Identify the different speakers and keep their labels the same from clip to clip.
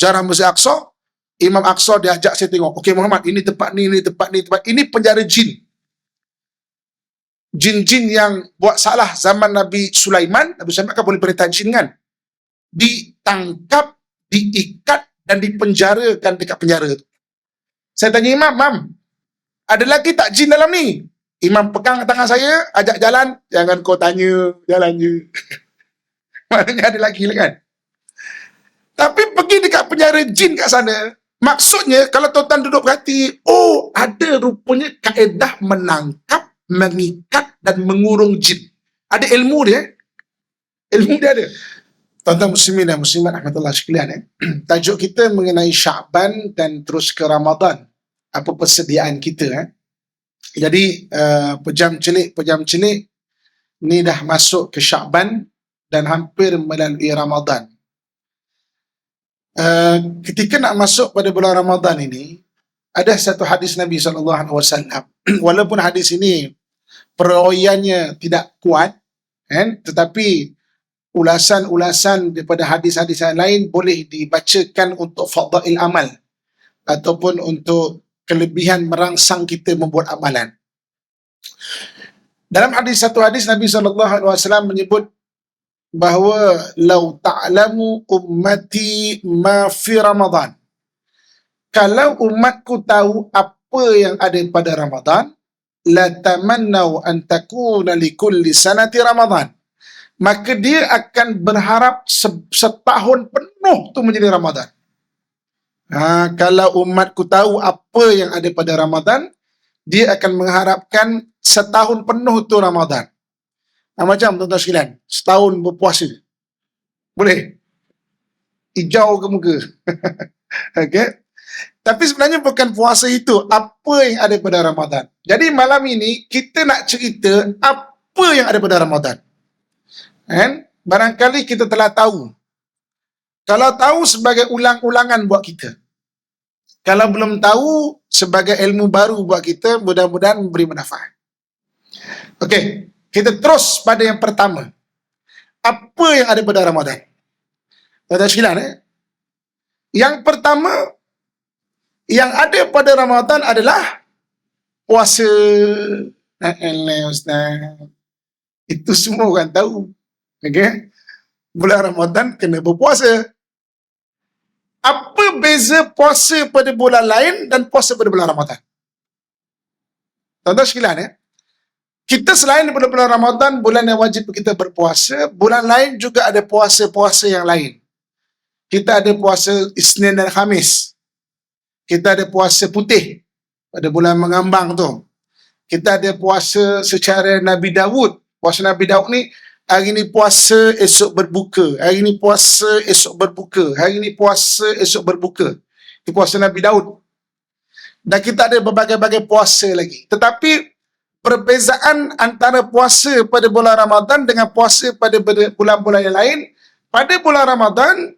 Speaker 1: Ziarah Masjid Aqsa, Imam Aqsa diajak saya tengok. Okey Muhammad, ini tempat ni, ini tempat ni, tempat ini penjara jin. Jin-jin yang buat salah zaman Nabi Sulaiman. Nabi Sulaiman kan boleh perintah jin kan? Ditangkap, diikat dan dipenjarakan dekat penjara tu. Saya tanya Imam, Mam, ada lagi tak jin dalam ni? Imam pegang tangan saya, ajak jalan. Jangan kau tanya, jalan je. Maknanya ada lagi lah kan? Tapi pergi dekat penjara jin kat sana, maksudnya kalau tuan-tuan duduk perhati, oh ada rupanya kaedah menangkap, mengikat dan mengurung jin. Ada ilmu dia. Ilmu dia ada. Tuan-tuan muslimin dan muslimat rahmatullah sekalian, tajuk kita mengenai Sya'ban dan terus ke Ramadan. Apa persediaan kita? Jadi pejam celik ni dah masuk ke Sya'ban dan hampir melalui Ramadan. Ketika nak masuk pada bulan Ramadan ini, ada satu hadis Nabi SAW. Walaupun hadis ini perawiannya tidak kuat, tetapi ulasan-ulasan daripada hadis-hadis yang lain boleh dibacakan untuk fadail amal ataupun untuk kelebihan merangsang kita membuat amalan. Dalam satu hadis Nabi SAW menyebut bahawa lau ta'lamu ummati ma fi Ramadan. Kalau umatku tahu apa yang ada pada Ramadan, la tamannau an takuna li kulli sanati Ramadan. Maka dia akan berharap setahun penuh tu menjadi Ramadan. Kalau umatku tahu apa yang ada pada Ramadan, dia akan mengharapkan setahun penuh tu Ramadan. Macam tuan-tuan sekalian, setahun berpuasa. Boleh? Hijau ke muka? Okay? Tapi sebenarnya bukan puasa itu, apa yang ada pada Ramadan. Jadi malam ini, kita nak cerita apa yang ada pada Ramadan. Barangkali kita telah tahu. Kalau tahu sebagai ulang-ulangan buat kita. Kalau belum tahu, sebagai ilmu baru buat kita, mudah-mudahan memberi manfaat. Okey. Kita terus pada yang pertama. Apa yang ada pada Ramadan? Tuan-tuan sekalian, yang pertama, yang ada pada Ramadan adalah puasa. Ustaz. Itu semua orang tahu. Okay? Bulan Ramadan kena berpuasa. Apa beza puasa pada bulan lain dan puasa pada bulan Ramadan? Tuan-tuan sekalian, kita selain daripada bulan Ramadan, bulan yang wajib kita berpuasa, bulan lain juga ada puasa-puasa yang lain. Kita ada puasa Isnin dan Khamis. Kita ada puasa putih pada bulan mengambang tu. Kita ada puasa secara Nabi Dawud. Puasa Nabi Dawud ni, hari ni puasa, esok berbuka. Hari ni puasa, esok berbuka. Hari ni puasa, esok berbuka. Itu puasa Nabi Dawud. Dan kita ada berbagai-bagai puasa lagi. Tetapi perbezaan antara puasa pada bulan Ramadan dengan puasa pada bulan-bulan yang lain, pada bulan Ramadan,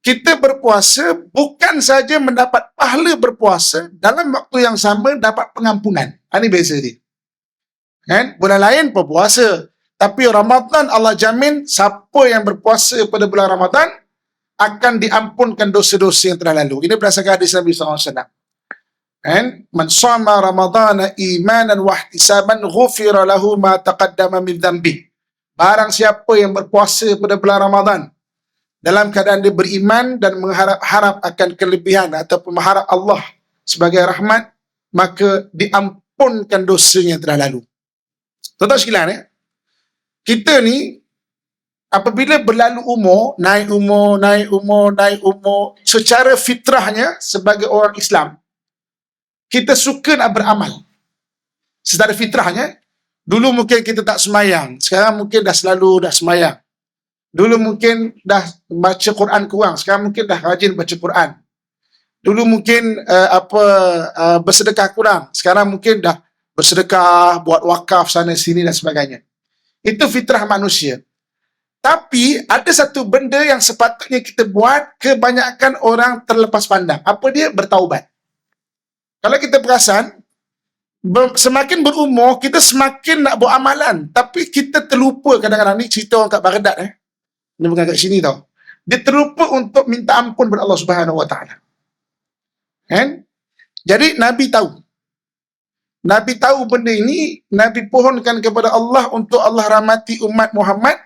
Speaker 1: kita berpuasa bukan saja mendapat pahala berpuasa, dalam waktu yang sama dapat pengampunan. Ini beza dia. Bulan lain berpuasa, tapi Ramadan Allah jamin siapa yang berpuasa pada bulan Ramadan akan diampunkan dosa-dosa yang telah lalu. Ini berdasarkan hadis Nabi SAW. Man shama Ramadana imanan wa ihtisaban ghufira lahu ma taqaddama min dhanbi. Barang siapa yang berpuasa pada bulan Ramadan dalam keadaan dia beriman dan mengharap-harap akan kelebihan ataupun mengharap Allah sebagai rahmat, maka diampunkan dosanya yang telah lalu. Tuan-tuan sekalian, kita ni apabila berlalu umur, naik umur, secara fitrahnya sebagai orang Islam, kita suka nak beramal. Secara fitrahnya, dulu mungkin kita tak semayang, sekarang mungkin dah selalu dah semayang. Dulu mungkin dah baca Quran kurang, sekarang mungkin dah rajin baca Quran. Dulu mungkin bersedekah kurang, sekarang mungkin dah bersedekah, buat wakaf sana sini dan sebagainya. Itu fitrah manusia. Tapi ada satu benda yang sepatutnya kita buat, kebanyakan orang terlepas pandang. Apa dia? Bertaubat. Kalau kita perasan, semakin berumur, kita semakin nak buat amalan. Tapi kita terlupa kadang-kadang, ni cerita orang kat Baghdad. Ini bukan kat sini tau. dia terlupa untuk minta ampun kepada Allah Subhanahu Wa Taala. Kan? Jadi Nabi tahu. Nabi tahu benda ini, Nabi pohonkan kepada Allah untuk Allah rahmati umat Muhammad.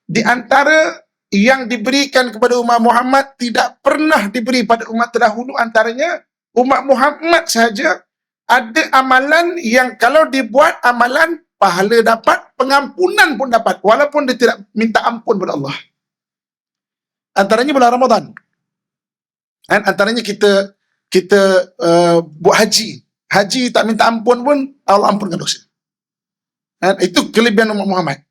Speaker 1: Di antara yang diberikan kepada umat Muhammad tidak pernah diberi pada umat terdahulu, antaranya umat Muhammad saja ada amalan yang kalau dibuat amalan, pahala dapat, pengampunan pun dapat, walaupun dia tidak minta ampun kepada Allah. Antaranya bulan Ramadan. Dan antaranya kita buat haji. Haji tak minta ampun pun Allah ampunkan dosa. Dan itu kelebihan umat Muhammad.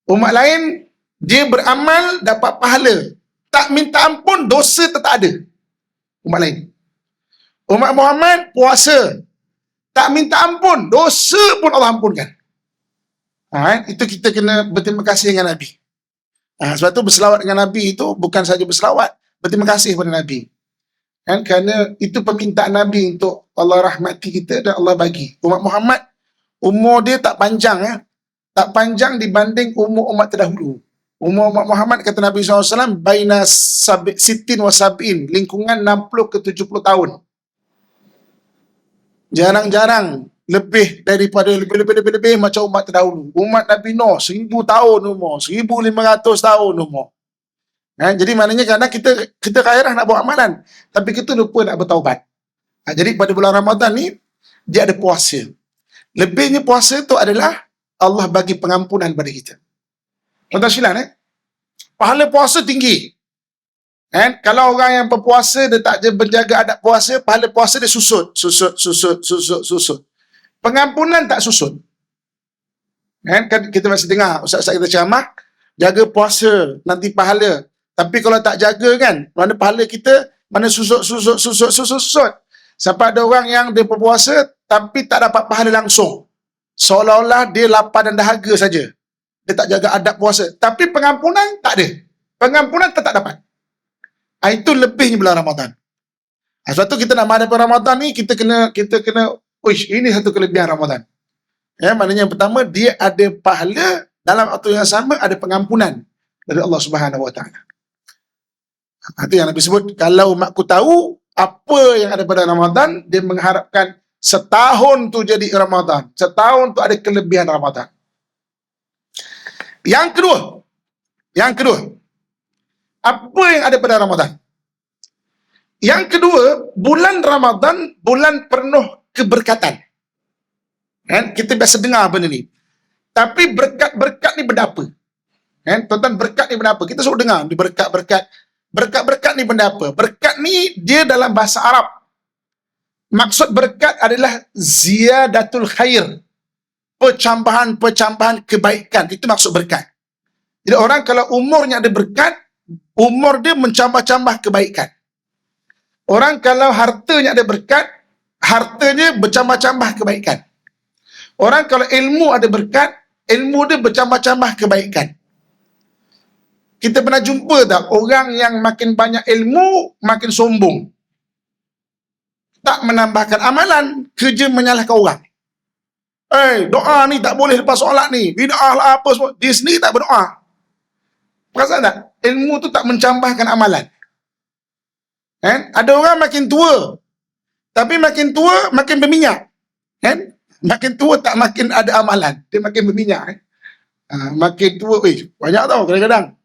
Speaker 1: Umat lain dia beramal dapat pahala, tak minta ampun dosa tetap ada. Umat lain. Umat Muhammad puasa, tak minta ampun dosa pun Allah ampunkan. Itu kita kena berterima kasih dengan Nabi. Sebab tu berselawat dengan Nabi itu bukan saja berselawat, berterima kasih kepada Nabi. Kerana itu permintaan Nabi untuk Allah rahmati kita dan Allah bagi. Umat Muhammad, umur dia tak panjang, tak panjang dibanding umur umat terdahulu. Umur umat Muhammad, kata Nabi SAW, baina sitin wa sab'in, lingkungan 60 ke 70 tahun. Jarang-jarang lebih daripada lebih macam umat terdahulu. Umat Nabi Nuh 1000 tahun umur, 1500 tahun umur. Jadi maknanya kerana kita gairah nak buat amalan, tapi kita lupa nak bertaubat. Jadi pada bulan Ramadan ni dia ada puasa. Lebihnya puasa tu adalah Allah bagi pengampunan pada kita. Tuan-tuan sekalian, pahala puasa tinggi. Kalau orang yang berpuasa dia tak menjaga adab puasa, pahala puasa dia susut. Pengampunan tak susut. Kan kita masih dengar ustaz-ustaz kita ceramah, jaga puasa nanti pahala. Tapi kalau tak jaga kan, mana pahala kita, mana susut. Sampai ada orang yang dia berpuasa, tapi tak dapat pahala langsung. Seolah-olah dia lapar dan dahaga saja. Dia tak jaga adab puasa. Tapi pengampunan tak ada. Pengampunan tetap dapat. Itu lebihnya bulan Ramadan. Sebab tu kita nak menghadapi Ramadan ni, kita kena, ini satu kelebihan Ramadan. Maknanya yang pertama, dia ada pahala, dalam waktu yang sama ada pengampunan dari Allah Subhanahu Wa Taala. Itu yang Nabi sebut, kalau makku tahu apa yang ada pada Ramadan, dia mengharapkan setahun tu jadi Ramadan. Setahun tu ada kelebihan Ramadan. Yang kedua, apa yang ada pada Ramadan? Yang kedua, bulan Ramadan, bulan penuh keberkatan. Kita biasa dengar benda ni. Tapi berkat-berkat ni benda apa? Tuan-tuan, berkat ni benda apa? Kita selalu dengar, berkat-berkat. Berkat-berkat ni benda apa? Berkat ni dia dalam bahasa Arab. Maksud berkat adalah ziyadatul khair. Percambahan kebaikan. Itu maksud berkat. Jadi orang kalau umurnya ada berkat, umur dia mencambah-cambah kebaikan. Orang kalau hartanya ada berkat, hartanya bercambah-cambah kebaikan. Orang kalau ilmu ada berkat, ilmu dia bercambah-cambah kebaikan. Kita pernah jumpa tak orang yang makin banyak ilmu, makin sombong. Tak menambahkan amalan, kerja menyalahkan orang. Doa ni tak boleh lepas solat ni. Bid'ah lah apa semua. Dia sendiri tak berdoa. Perasan tak? Ilmu tu tak mencambahkan amalan. Ada orang makin tua. Tapi makin tua, makin berminyak. Makin tua tak makin ada amalan. Dia makin berminyak. Makin tua, banyak tau kadang-kadang.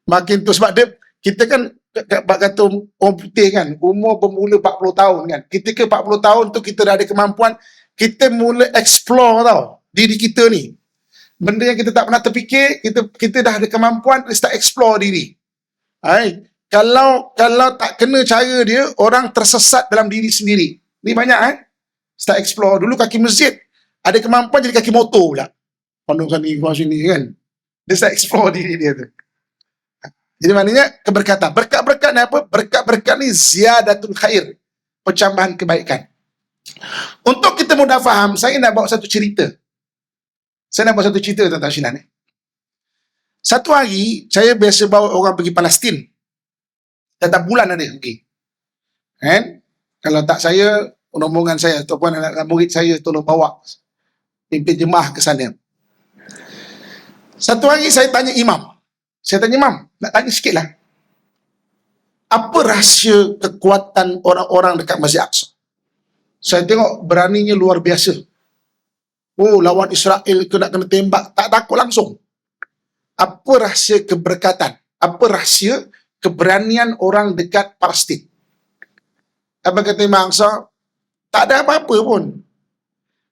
Speaker 1: Makin tua sebab dia, kita kan kata orang putih kan, umur bermula 40 tahun kan. Ketika 40 tahun tu kita dah ada kemampuan, kita mula explore tau diri kita ni. Benda yang kita tak pernah terfikir, kita dah ada kemampuan, start explore diri. Kalau tak kena cara dia, orang tersesat dalam diri sendiri. Ni banyak start explore. Dulu kaki masjid, ada kemampuan jadi kaki motor pula. Pandang sini kan. Dia start explore diri dia tu. Jadi maknanya keberkatan. Berkat-berkat ni apa? Berkat-berkat ni ziyadatul khair. Percambahan kebaikan. Untuk kita mudah faham, saya nak bawa satu cerita. Tuan-tuan Syilan. Satu hari, saya biasa bawa orang pergi Palestin. Setiap bulan ada pergi. Kalau tak saya, rombongan saya ataupun anak murid saya tolong bawa pimpin jemaah ke sana. Satu hari saya tanya imam. Imam, nak tanya sikit lah. Apa rahsia kekuatan orang-orang dekat Masjid Aqsa? Saya tengok beraninya luar biasa. Oh, lawan Israel kena tembak, tak takut langsung. Apa rahsia keberkatan? Apa rahsia keberanian orang dekat Palestin? Apa kata Imam Aqsa? Tak ada apa-apa pun.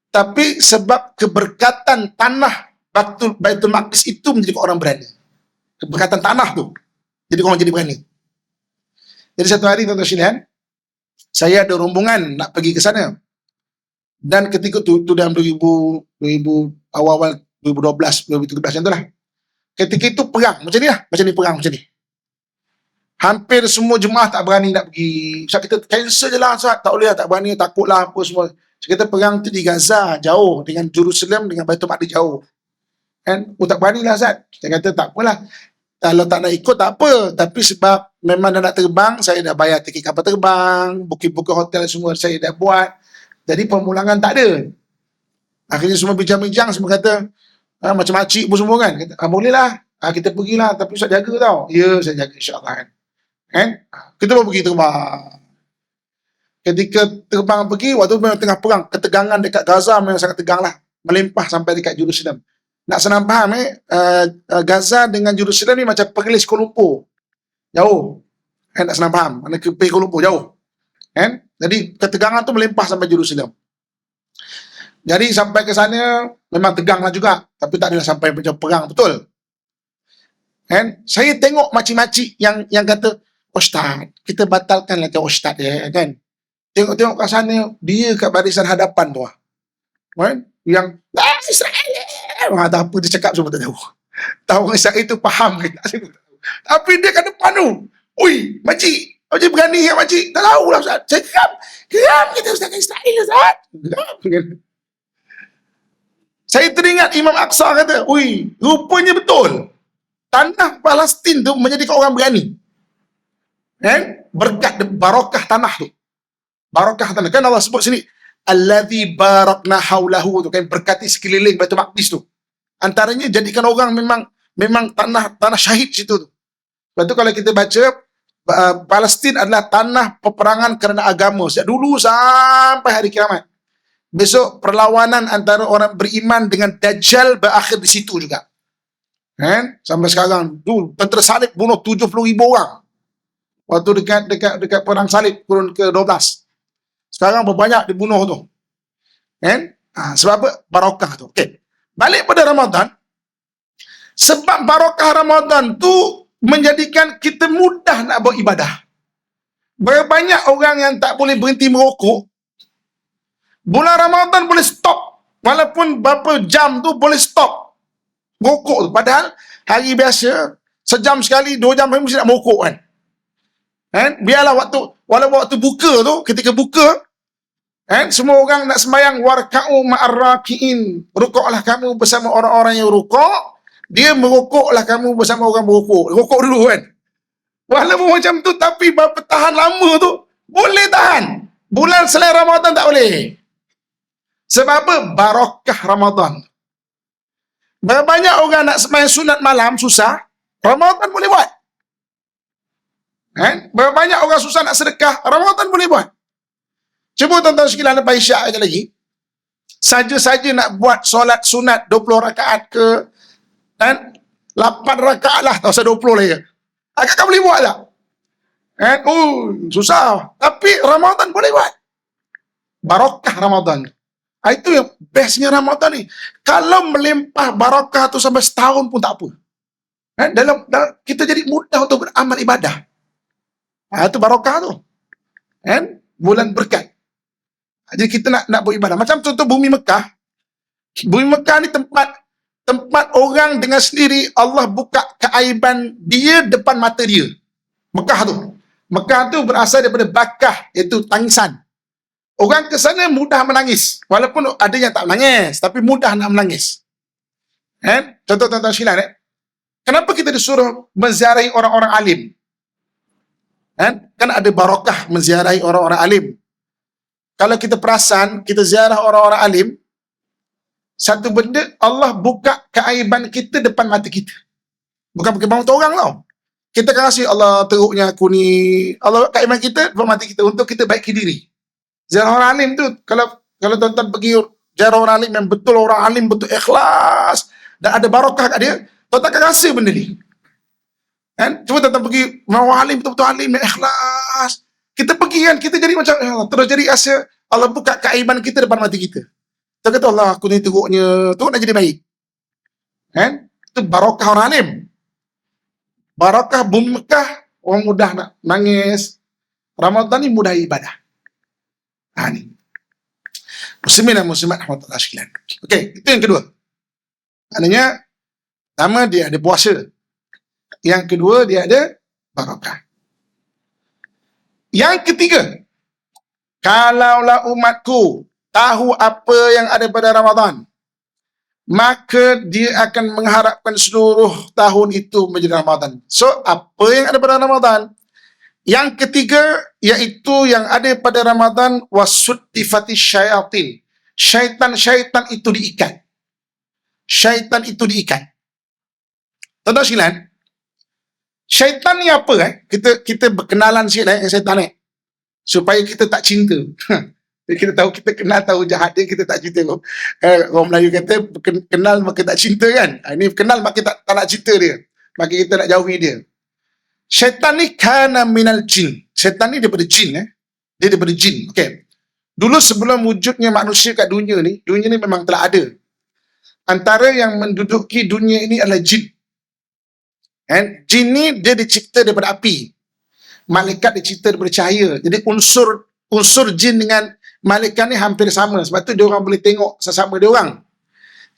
Speaker 1: Tapi sebab keberkatan tanah Baitul Maqdis itu menjadi orang berani. Keberkatan tanah tu. Jadi orang jadi berani. Jadi satu hari tuan-tuan sekalian, saya ada rombongan nak pergi ke sana. Dan ketika tu dalam 2000 awal-awal 2012, 2013 macam tu lah. Ketika itu perang macam ni lah, macam ni perang macam ni. Hampir semua jemaah tak berani nak pergi. Sebab kita cancel je lah, tak boleh lah, tak berani, takut lah apa semua. So, kita perang tu di Gaza, jauh. Dengan Jerusalem, dengan Baitul Maqdis jauh. Kan? Tak berani lah Zat. Saya kata tak apalah. Kalau tak nak ikut tak apa. Tapi sebab memang dah nak terbang, saya dah bayar tiket kapal terbang, booking hotel semua saya dah buat. Jadi pemulangan tak ada. Akhirnya semua bincang-bincang, semua kata, macam makcik pun semua kan. Kata, boleh lah, kita pergilah. Tapi Ustaz jaga tau. Ya, saya jaga insyaAllah kan. Kita pun pergi terbang. Ketika terbang pergi, waktu memang tengah perang, ketegangan dekat Gaza memang sangat tegang lah. Melimpah sampai dekat Jerusalem. Nak senang faham Gaza dengan Jerusalem ni macam Perlis Kuala Lumpur. Jauh. Nak senang faham. Mana ke Kuala Lumpur jauh. Jadi ketegangan tu melimpah sampai Jerusalem. Jadi sampai ke sana memang tegang lah juga. Tapi tak adalah sampai macam perang betul. Saya tengok makcik-makcik yang kata, Ustaz, kita batalkanlah ke Ustaz ya kan. Tengok-tengok kat sana, dia kat barisan hadapan tu. Yang Israel. Tak apa dia cakap semua tak tahu. Tahu Israel itu faham ke tak? Tapi dia kat depan tu. Oi, makcik berani ya makcik? Tak tahulah Ustaz. Saya geram kita Ustaz kat Israel Ustaz. Saya teringat Imam Aqsa kata, oi, rupanya betul. Tanah Palestin tu menjadikan orang berani. Berkat barakah tanah tu. Barakah tanah. Kan Allah sebut sini, allazi barakna haulahu tu kan, berkati sekeliling Baitul Maqdis tu. Antaranya jadikan orang memang tanah syahid situ tu. Lepas tu kalau kita baca Palestin adalah tanah peperangan kerana agama sejak dulu sampai hari kiamat. Besok perlawanan antara orang beriman dengan Dajjal berakhir di situ juga. Sampai sekarang tu tentera salib bunuh 70,000 orang. Waktu dekat perang salib kurun ke-12. Sekarang berbanyak dibunuh tu. Sebab apa? Barakah tu. Okey. Balik pada Ramadan. Sebab barakah Ramadan tu menjadikan kita mudah nak beribadah. Banyak orang yang tak boleh berhenti merokok. Bulan Ramadan boleh stop. Walaupun berapa jam tu boleh stop merokok tu. Padahal hari biasa sejam sekali, 2 jam mesti nak merokok kan. Biarlah waktu buka tu, ketika buka, semua orang nak sembahyang warka'u ma'arraki'in. Rukuklah kamu bersama orang-orang yang rukuk. Dia merokoklah kamu bersama orang merokok. Rokok dulu kan. Walaupun macam tu, tapi berapa tahan lama tu, boleh tahan. Bulan selain Ramadan tak boleh. Sebab apa? Barakah Ramadan. Banyak orang nak sembahyang sunat malam susah, Ramadan boleh buat. Banyak orang susah nak sedekah, Ramadan boleh buat. Cuba tuan-tuan sekalian lepas isyak aja lagi. Saja-saja nak buat solat sunat 20 rakaat ke 8 rakaat lah, tak usah 20 lagi. Agak boleh buat tak? Susah. Tapi Ramadan boleh buat. Barakah Ramadan. Itu yang bestnya Ramadan ni. Kalau melimpah barakah tu sampai setahun pun tak apa. Dalam kita jadi mudah untuk beramal ibadah. Itu barakah tu. Bulan berkat. Jadi kita nak beribadah. Macam contoh bumi Mekah. Bumi Mekah ni tempat orang dengan sendiri Allah buka keaiban dia depan mata dia. Mekah tu. Mekah tu berasal daripada bakah, iaitu tangisan. Orang ke sana mudah menangis. Walaupun ada yang tak menangis, tapi mudah nak menangis. Contoh tuan-tuan sekalian, kenapa kita disuruh menziarahi orang-orang alim? Kan ada barakah menziarahi orang-orang alim. Kalau kita perasan, kita ziarah orang-orang alim, satu benda, Allah buka keaiban kita depan mata kita. Bukan pakai mata orang tau. Kita akan kasih Allah teruknya aku ni. Allah kat iman kita, depan mati kita untuk kita baiki diri. Ziarah orang alim tu, kalau tuan-tuan pergi ziarah orang alim yang betul, orang alim betul ikhlas dan ada barakah kat dia, tuan-tuan akan rasa benda ni. Kan? Cuba tuan-tuan pergi orang alim betul-betul alim yang ikhlas. Kita pergi kan, kita jadi macam terus jadi rasa Allah buka keiman kita depan mati kita. Kita kata Allah aku ni teruknya, tu nak jadi baik. Kan? Itu barakah orang alim. Barakah bumi Mekah, orang mudah nak nangis. Ramadan ni mudah ibadah. Ni. Muslimin dan muslimat rahmatullah sekalian. Okey, itu yang kedua. Maknanya, pertama dia ada puasa. Yang kedua dia ada barakah. Yang ketiga, kalaulah umatku tahu apa yang ada pada Ramadan, maka dia akan mengharapkan seluruh tahun itu menjadi Ramadan. So, apa yang ada pada Ramadan? Yang ketiga, iaitu yang ada pada Ramadan, wasuttifati syayatin. Syaitan-syaitan itu diikat. Syaitan itu diikat. Tuan-tuan sekalian, syaitan ni apa? Kita berkenalan sikit dengan syaitan supaya kita tak cinta. Kita tahu, kita kenal tahu jahat dia, kita tak cinta. Orang Melayu kata, kenal maka tak cinta kan. Ini kenal maka tak nak cinta dia. Maka kita nak jauhi dia. Syaitan ni kana minal jin. Syaitan ni daripada jin. Dia daripada jin. Okay. Dulu sebelum wujudnya manusia kat dunia ni memang telah ada. Antara yang menduduki dunia ini adalah jin. Jin ni dia dicipta daripada api. Malaikat dicipta daripada cahaya. Jadi unsur jin dengan malaikat ni hampir sama. Sebab tu dia orang boleh tengok sesama dia orang.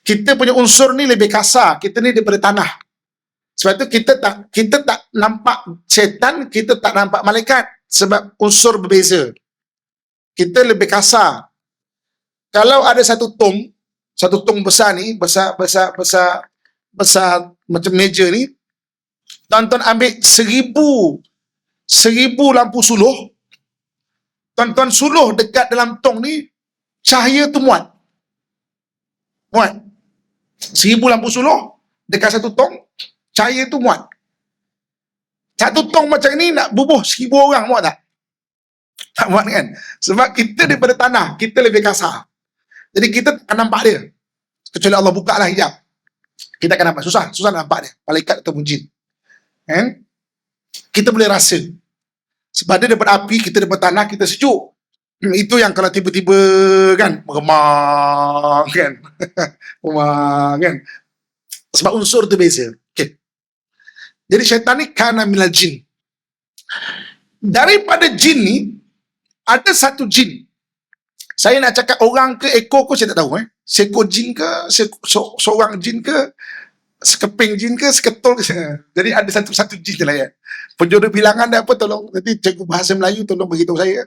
Speaker 1: Kita punya unsur ni lebih kasar. Kita ni daripada tanah. Sebab tu kita tak nampak syaitan, kita tak nampak malaikat. Sebab unsur berbeza. Kita lebih kasar. Kalau ada satu tong besar ni, besar macam meja ni, tuan-tuan ambil 1000 lampu suluh, tuan-tuan suluh dekat dalam tong ni, cahaya tu muat. 1000 lampu suluh dekat satu tong, cahaya tu muat. Satu tong macam ni nak bubuh 1000 orang, muat tak? Tak muat kan? Sebab kita daripada tanah, kita lebih kasar. Jadi kita akan nampak dia. Kecuali Allah buka lah hijab, kita akan nampak. Susah nak nampak dia, malaikat ataupun jin. Kita boleh rasa. Sebab dia daripada api, kita daripada tanah, kita sejuk. Itu yang kalau tiba-tiba kan, meremang kan. Meremang kan. Sebab unsur tu beza. Okay. Jadi syaitan ni kana minal jin. Daripada jin ni, ada satu jin. Saya nak cakap orang ke ekor ke saya tak tahu. Seekor jin ke, seorang jin ke, sekeping jin ke, seketul ke. Jadi ada satu jin lah ya. Penjodoh bilangan dia apa, tolong nanti cikgu bahasa Melayu tolong beritahu saya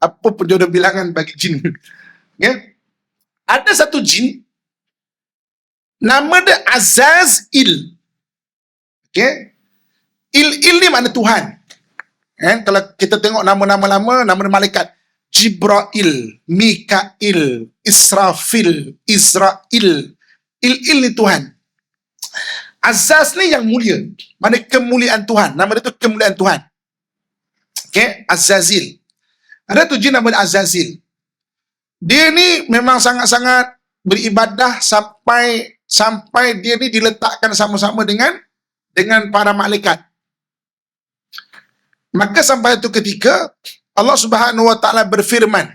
Speaker 1: apa penjodoh bilangan bagi jin. Okay? Ada satu jin nama dia Azazil. Okay? Il ni makna Tuhan. Kalau kita tengok nama-nama lama, nama malaikat Jibrail, Mikail, Israfil, Israel. Il ni Tuhan. Azaz ni yang mulia. Mana kemuliaan Tuhan. Nama dia tu kemuliaan Tuhan. Okay? Azazil. Ada tu jin nama dia Azazil. Dia ni memang sangat-sangat beribadah sampai dia ni diletakkan sama-sama dengan para malaikat. Maka sampai tu ketika Allah Subhanahu wa taala berfirman.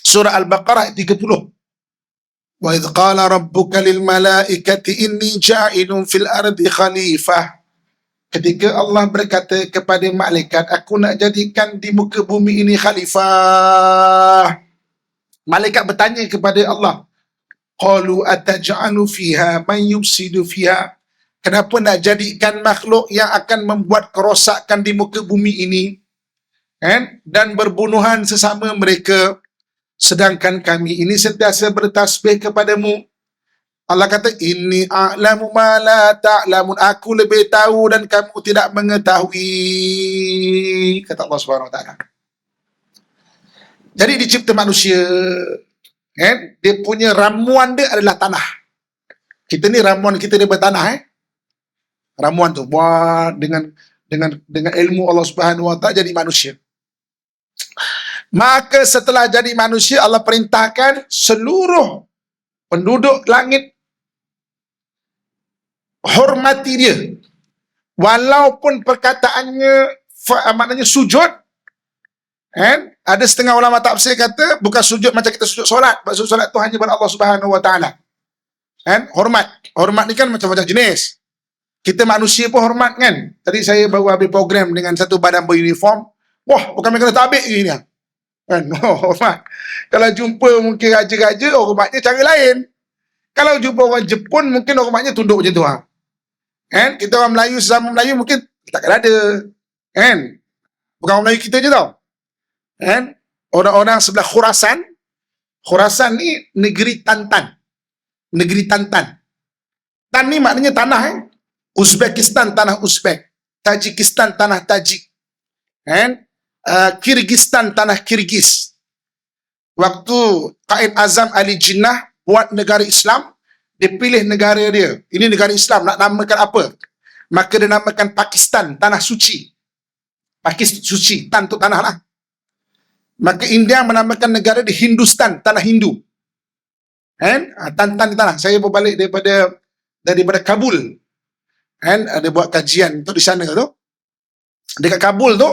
Speaker 1: Surah Al-Baqarah 30. Wa idh qala rabbuka lil malaikati inni ja'ilun fil ardi khalifah. Ketika Allah berkata kepada malaikat, aku nak jadikan di muka bumi ini khalifah. Malaikat bertanya kepada Allah, qalu ataj'alu fiha man yufsidu fiha. Kenapa nak jadikan makhluk yang akan membuat kerosakan di muka bumi ini dan berbunuhan sesama mereka, sedangkan kami ini sentiasa bertasbih kepadamu. Allah kata, inni a'lamu ma la ta'lamun. Aku lebih tahu dan kamu tidak mengetahui. Kata Allah Subhanahu wa taala. Jadi dicipta manusia, dia punya ramuan dia adalah tanah. Kita ni ramuan kita daripada tanah. Ramuan tu buat dengan ilmu Allah Subhanahu Wa Taala jadi manusia. Maka setelah jadi manusia, Allah perintahkan seluruh penduduk langit hormati dia. Walaupun perkataannya maknanya sujud, kan? Ada setengah ulama tafsir kata bukan sujud macam kita sujud solat. Maksud solat tu hanya kepada Allah Subhanahu Wa Taala. Kan? Hormat ni kan macam-macam jenis. Kita manusia pun hormat kan. Tadi saya baru habis program dengan satu badan beruniform. Wah, bukan kena tabik je ni. Kan? Hormat. Kalau jumpa mungkin raja-raja, hormatnya cara lain. Kalau jumpa orang Jepun, mungkin hormatnya tunduk macam tu. Kan? Kita orang Melayu, sesama Melayu mungkin takkan ada. Kan? Bukan orang Melayu kita je tau. Kan? Orang-orang sebelah Khurasan. Khurasan ni negeri Tantan. Negeri Tantan. Tan ni maknanya tanah. Uzbekistan, tanah Uzbek. Tajikistan, tanah Tajik. Kan? Kyrgyzstan, tanah Kyrgyz. Waktu Qaid Azam Ali Jinnah buat negara Islam, dia pilih negara dia. Ini negara Islam, nak namakan apa? Maka dia namakan Pakistan, tanah suci. Pakistan suci, tan tu tanah lah. Maka India menamakan negara di Hindustan, tanah Hindu. Kan? Tan di tanah. Saya berbalik daripada Kabul. Kan? Ada buat kajian tu di sana tu. Dekat Kabul tu,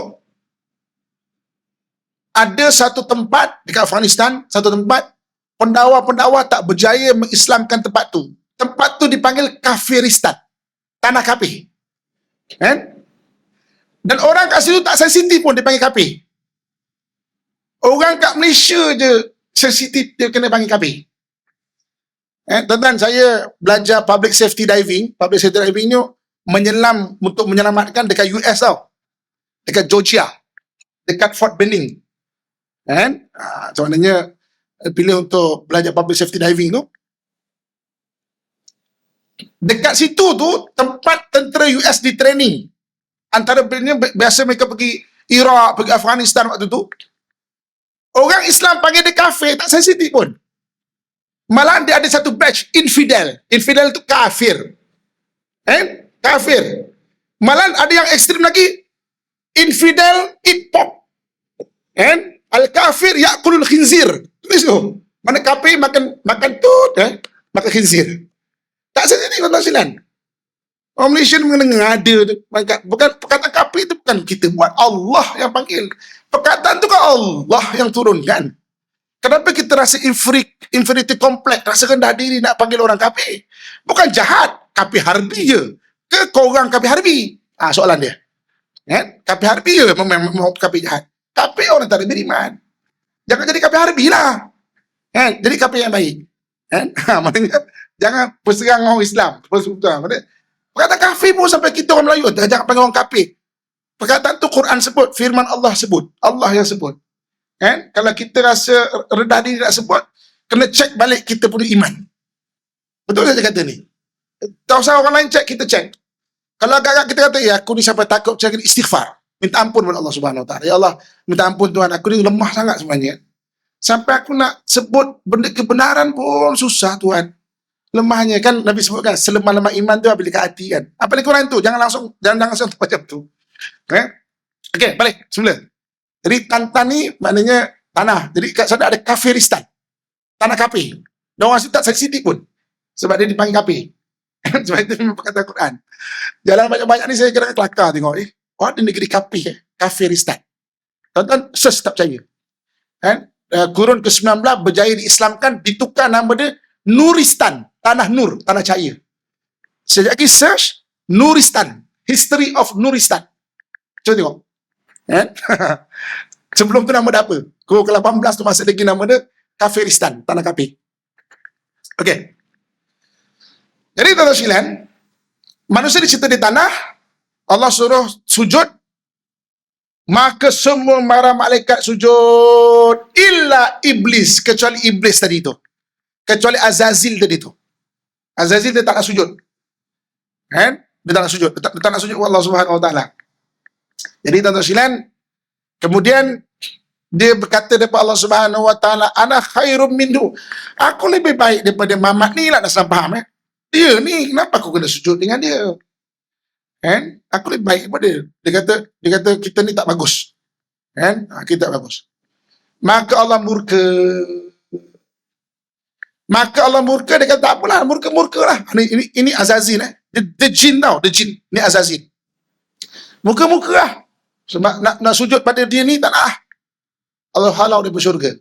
Speaker 1: ada satu tempat dekat Afghanistan, satu tempat pendakwa-pendakwa tak berjaya mengislamkan tempat tu. Tempat tu dipanggil Kafiristan, tanah kafir. Kan? Dan orang kat situ tak sensitif pun dipanggil kafir. Orang kat Malaysia je sensitif dia kena panggil kafir. Tuan-tuan, saya belajar public safety diving. Public safety diving ni menyelam untuk menyelamatkan dekat US tau. Dekat Georgia. Dekat Fort Benning. Kan? Macam mananya pilih untuk belajar public safety diving tu. Dekat situ tu tempat tentera US di training. Antara biasa mereka pergi Iraq, pergi Afghanistan waktu tu. Orang Islam panggil dia kafir, tak sensitif pun. Malah dia ada satu batch infidel. Infidel tu kafir. Kafir. Malah ada yang ekstrim lagi. Infidel eat pork. Al-kafir ya'kulul khinzir. Tulis tu. Mana kafir makan tut, makan khinzir. Tak sensitif tuan-tuan silan. Orang Malaysia mengenai ada tu. Bukan perkataan kafir tu bukan kita buat, Allah yang panggil. Perkataan tu kan Allah yang turunkan. Kenapa kita rasa inferiority complex, rasa rendah diri nak panggil orang kafir? Bukan jahat, kafir harbi je. Ke korang kafir harbi? Soalan dia. Kafir harbi je memang kafir jahat. Tapi orang tak ada beriman. Jangan jadi kafir harbi lah. Jadi kafir yang baik. Maknanya jangan berserang orang Islam. Perkataan kafir pun sampai kita orang Melayu jangan panggil orang kafir. Perkataan tu Quran sebut, firman Allah sebut. Allah yang sebut. Kalau kita rasa rendah diri nak sebut, kena cek balik kita punya iman. Betul saja kata ni. Tak usah orang lain cek, kita cek. Kalau agak-agak kita kata, ya aku ni sampai takut cakap istighfar. Minta ampun kepada Allah Subhanahu Wa Taala. Ya Allah, minta ampun Tuhan, aku ni lemah sangat sebenarnya. Sampai aku nak sebut benda kebenaran pun susah Tuhan. Lemahnya kan Nabi sebutkan, selemah-lemah iman tu apabila dekat hati kan. Apa lagi Quran tu? Jangan langsung macam tu. Okey, balik semula. Jadi Tantan ni maknanya tanah. Jadi kat sana ada Kafiristan. Tanah kafir. Dan orang situ tak sensitif pun. Sebab dia dipanggil kafir. Sebab itu memang perkataan Quran. Jalan banyak-banyak ni saya kira kelakar tengok. Ada negeri kafir. Kafiristan. Tuan-tuan, tak percaya. Kurun ke-19 berjaya diislamkan, ditukar nama dia Nuristan. Tanah Nur, tanah cahaya. Sejak lagi search Nuristan. History of Nuristan. Cuba tengok. Sebelum tu nama dia apa? Kurun ke-18 tu masih lagi nama dia Kafiristan, tanah kafir. Okey. Jadi tuan-tuan sekalian, manusia dicipta di tanah, Allah suruh sujud, maka semua para malaikat sujud, illa iblis, kecuali iblis tadi tu. Kecuali Azazil tadi tu. Azazil dia tak nak sujud. Dia tak nak sujud. Dia tak nak sujud kepada Allah Subhanahu Wa Taala. Jadi tuan-tuan sekalian, kemudian dia berkata daripada Allah Subhanahu Wa Taala, ana khairum minhu. Aku lebih baik daripada Muhammad ni lah, nak salah faham. Dia ni, kenapa aku kena sujud dengan dia? Kan? Aku lebih baik daripada dia. Dia kata kita ni tak bagus. Kan? Kita tak bagus. Maka Allah murka. Dia kata tak apalah, murka lah. Ini Azazil The jin tau, the jin. Ni Azazil. Murka lah. Sebab nak sujud pada dia ni tak nak lah. Allah halau dia bersyurga.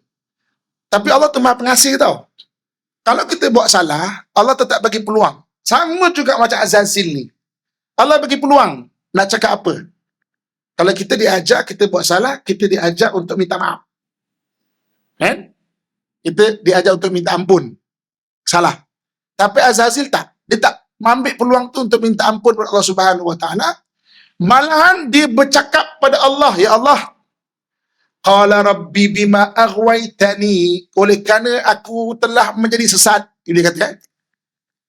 Speaker 1: Tapi Allah tu maha pengasih tau. Kalau kita buat salah, Allah tetap bagi peluang. Sama juga macam Azazil ni. Allah bagi peluang nak cakap apa. Kalau kita diajak, kita buat salah, kita diajak untuk minta maaf. Kan? Kita diajak untuk minta ampun. Salah. Tapi Azazil tak. Dia tak mengambil peluang tu untuk minta ampun kepada Allah Subhanahu Wa Taala. Malahan dia bercakap pada Allah, ya Allah, qala rabbi bima aghwaytani, oleh kerana aku telah menjadi sesat. Dia kata,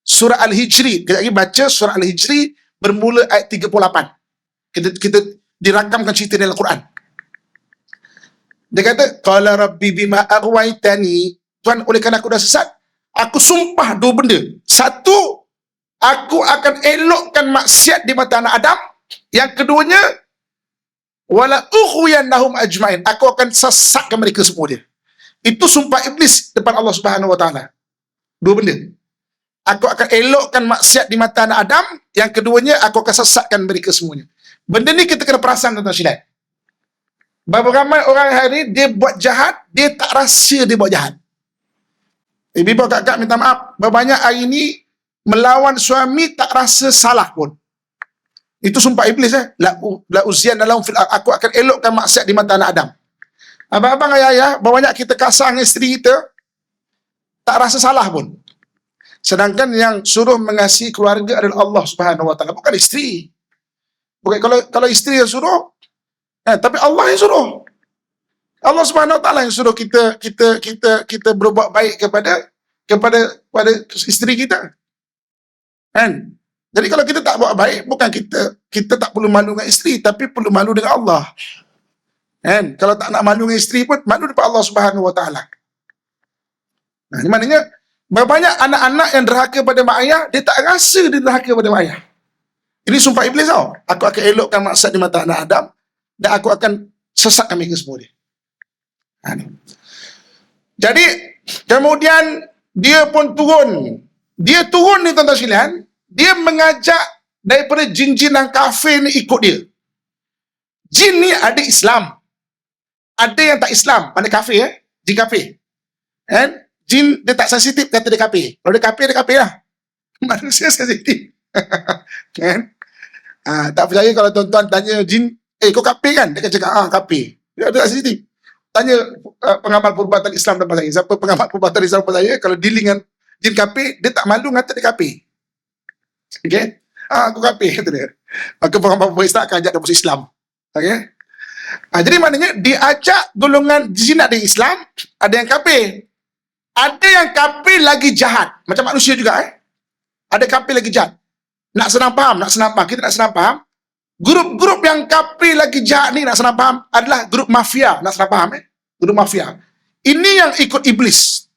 Speaker 1: surah Al-Hijri. Kita lagi baca surah Al-Hijri bermula ayat 38. Kita dirakamkan cerita dalam Al-Quran. Dia kata, qala rabbi bima aghwaytani, Tuhan, oleh kerana aku dah sesat, aku sumpah dua benda. Satu, aku akan elokkan maksiat di mata anak Adam. Yang keduanya, wala ughwiyannahum ajmain, aku akan sesatkan mereka semua dia. Itu sumpah iblis depan Allah Subhanahu Wa Taala. Dua benda. Aku akan elokkan maksiat di mata anak Adam. Yang keduanya, aku akan sesatkan mereka semuanya. Benda ni kita kena perasan, tuan-tuan sekalian. Berapa ramai orang hari ni, dia buat jahat, dia tak rasa dia buat jahat. Ibu kakak minta maaf. Berbanyak hari ni, melawan suami tak rasa salah pun. Itu sumpah iblis. La uzian dalam fil, aku akan elokkan maksiat di mata anak Adam. Abang-abang, ayah-ayah, berbanyak kita kasar dengan isteri kita, tak rasa salah pun. Sedangkan yang suruh mengasihi keluarga adalah Allah Subhanahu Wa Taala, bukan isteri. Bukan kalau isteri yang suruh, tapi Allah yang suruh. Allah Subhanahu Wa Taala yang suruh kita berbuat baik kepada isteri kita. Kan? Jadi kalau kita tak buat baik, bukan kita tak perlu malu dengan isteri, tapi perlu malu dengan Allah. Kan? Kalau tak nak malu dengan isteri pun, malu depan Allah Subhanahu Wa Taala. Nah, ini maknanya banyak anak-anak yang derhaka pada mak ayah, dia tak rasa dia derhaka pada mak ayah. Ini sumpah iblis tau. Aku akan elokkan maksiat di mata anak Adam, dan aku akan sesatkan mereka semua dia. Jadi, kemudian dia pun turun. Dia turun ni, tuan-tuan sekalian, dia mengajak daripada jin-jin yang kafir ni ikut dia. Jin ni ada Islam, ada yang tak Islam, ada kafir, jin kafir. Kan? Jin dia tak sensitif, kata dia kafir. Kalau dia kafir lah. Manusia sensitif. Kan? Tak percaya kalau tuan-tuan tanya jin, kau kafir kan? Dia akan cakap, kafir. Dia tak sensitif. Tanya pengamal perubatan Islam depan saya. Siapa pengamal perubatan Islam depan saya, kalau dealing dengan jin kafir, dia tak malu kata dia kafir. Okay? Aku kafir, kata dia. Maka pengamal perubatan Islam akan ajak dia masuk Islam. Okay? Jadi maknanya, dia ajak golongan jin ada Islam, ada yang kafir. Ada yang kafir lagi jahat. Macam manusia juga. Ada kafir lagi jahat. Nak senang faham. Kita nak senang faham. Grup-grup yang kafir lagi jahat ni, nak senang faham, adalah grup mafia. Nak senang faham. Grup mafia. Ini yang ikut iblis.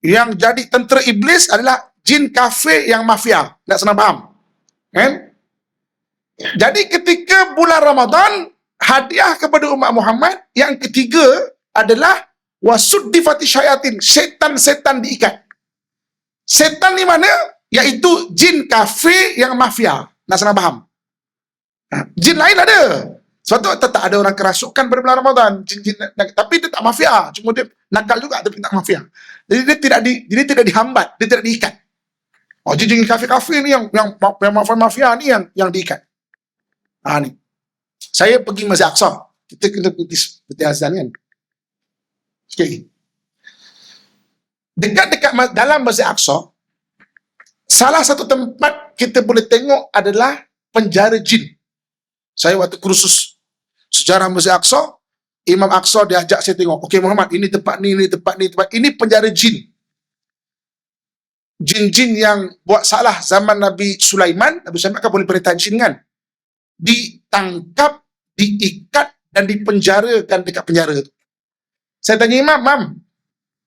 Speaker 1: Yang jadi tentera iblis adalah jin kafir yang mafia. Nak senang faham. Kan? Jadi ketika bulan Ramadan, hadiah kepada umat Muhammad, yang ketiga adalah wasuddifati syayatin, setan-setan diikat. Setan ni mana? Iaitu jin kafir yang mafia. Nak senang faham? Jin lain ada. Sebab tu tetap ada orang kerasukan pada bulan Ramadan. Jin, tapi dia tak mafia. Cuma dia nakal juga, tapi tak mafia. Jadi dia tidak dihambat, dia tidak diikat. Jin kafir-kafir ni yang mafia ni yang diikat. Ni. Saya pergi Masjid Aqsa. Kita kena pergi seperti azan kan. Okay. Dekat-dekat dalam Masjid Aqsa, salah satu tempat kita boleh tengok adalah penjara jin. Saya waktu kursus sejarah Masjid Aqsa, Imam Aqsa dia ajak saya tengok. Okey Muhammad, ini tempat ni, ini penjara jin. Jin-jin yang buat salah zaman Nabi Sulaiman. Nabi Sulaiman kan boleh perintah jin kan? Ditangkap, diikat dan dipenjarakan dekat penjara itu. Saya tanya Imam,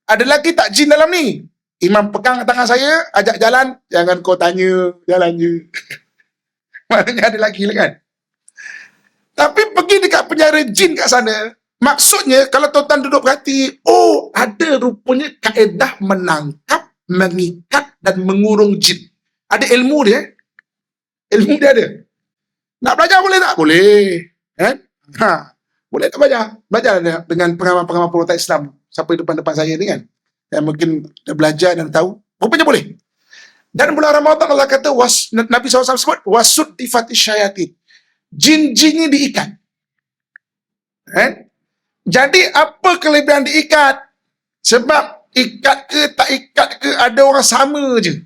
Speaker 1: ada lagi tak jin dalam ni? Imam pegang tangan saya, ajak jalan. Jangan kau tanya, jalan je. Maknanya ada lagi lah kan. Tapi pergi dekat penjara jin kat sana, maksudnya kalau tuan-tuan duduk perhati, oh ada rupanya kaedah menangkap, mengikat dan mengurung jin. Ada ilmu dia. Ilmu dia ada. Nak belajar boleh tak? Boleh. Kan? Boleh tak belajar? Belajar dengan pengamal-pengamal pemerintah Islam sampai depan-depan saya ni kan. Yang mungkin belajar dan tahu. Rupanya boleh. Dan bulan Ramadan Allah kata, Nabi SAW sebut, wasud tifati syayatin. Jin-jin ini diikat. Jadi apa kelebihan diikat? Sebab ikat ke tak ikat ke ada orang sama je.